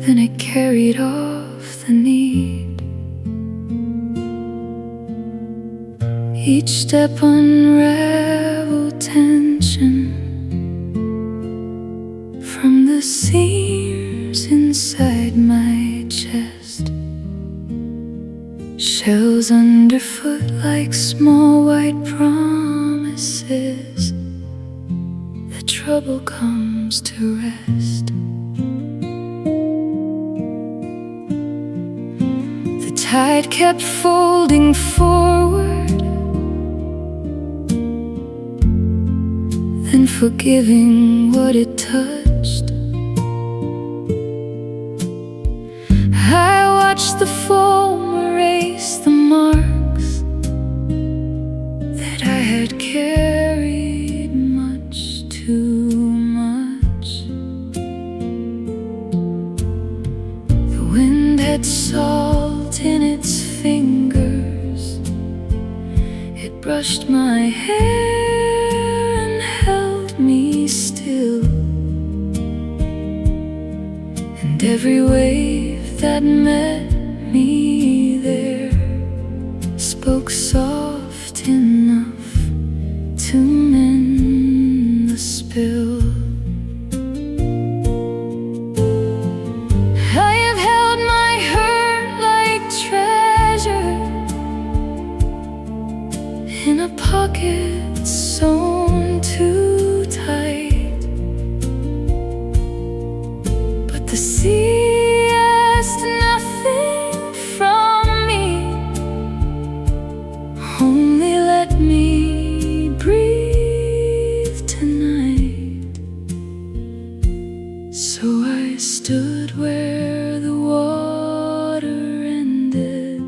then it carried off the need. Each step unraveled tension from the seams inside my chest. Shells underfoot like small white promises that trouble comes to rest. The tide kept folding forward, then forgiving what it touched. I watched the foam erase the marks that I had carried much too much. The wind had salt in its fingers. It brushed my hair and held me still, and every wave that met me there spoke soft enough to mend the spill. I have held my hurt like treasure in a pocket sewn too tight, but the sea asked nothing from me, only let me breathe tonight. So I stood where the water ended,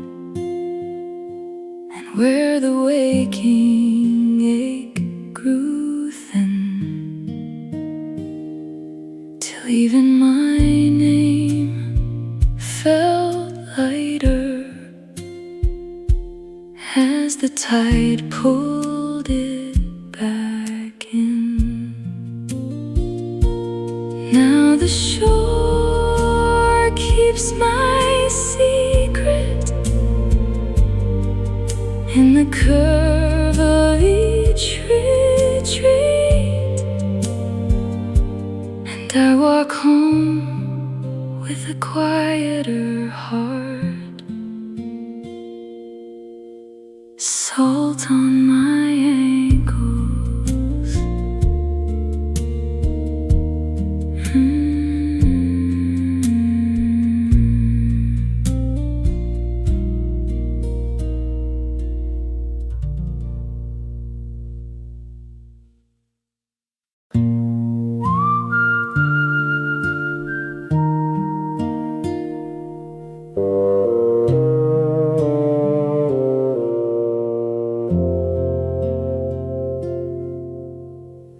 and where the waking ache grew thin, till even my name felt lighter as the tide pulled it back in. Now the shore keeps my secret in the curve of each retreat, and I walk home with a quieter heart, salt on my ankles.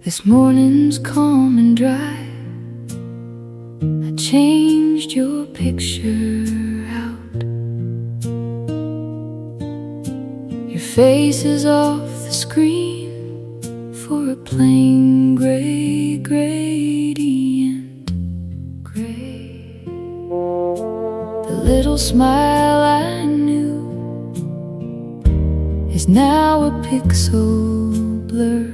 This morning's calm and dry. I changed your picture out. Your face is off the screen for a plain gray gradient. Gray. The little smile I knew is now a pixel blur.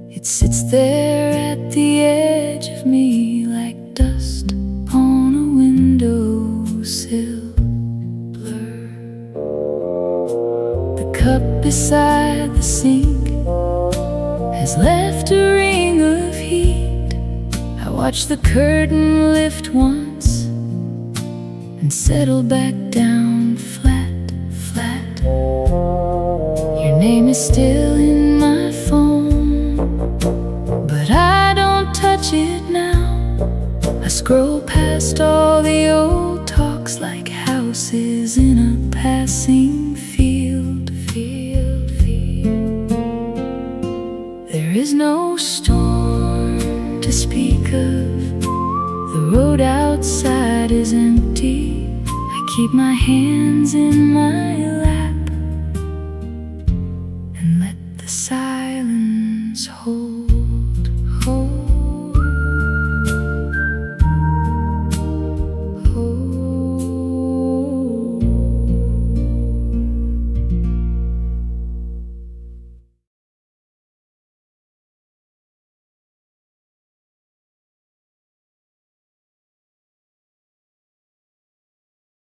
It sits there at the edge of me like dust on a windowsill blur. The cup beside the sink has left a ring of heat. I watch the curtain lift once and settle back down flat, flat. Your name is still in my phone, but I don't touch it now. I scroll past all the old talks like houses in a passing field, field, field. is no storm to speak of. The road outside is empty. I keep my hands in my lap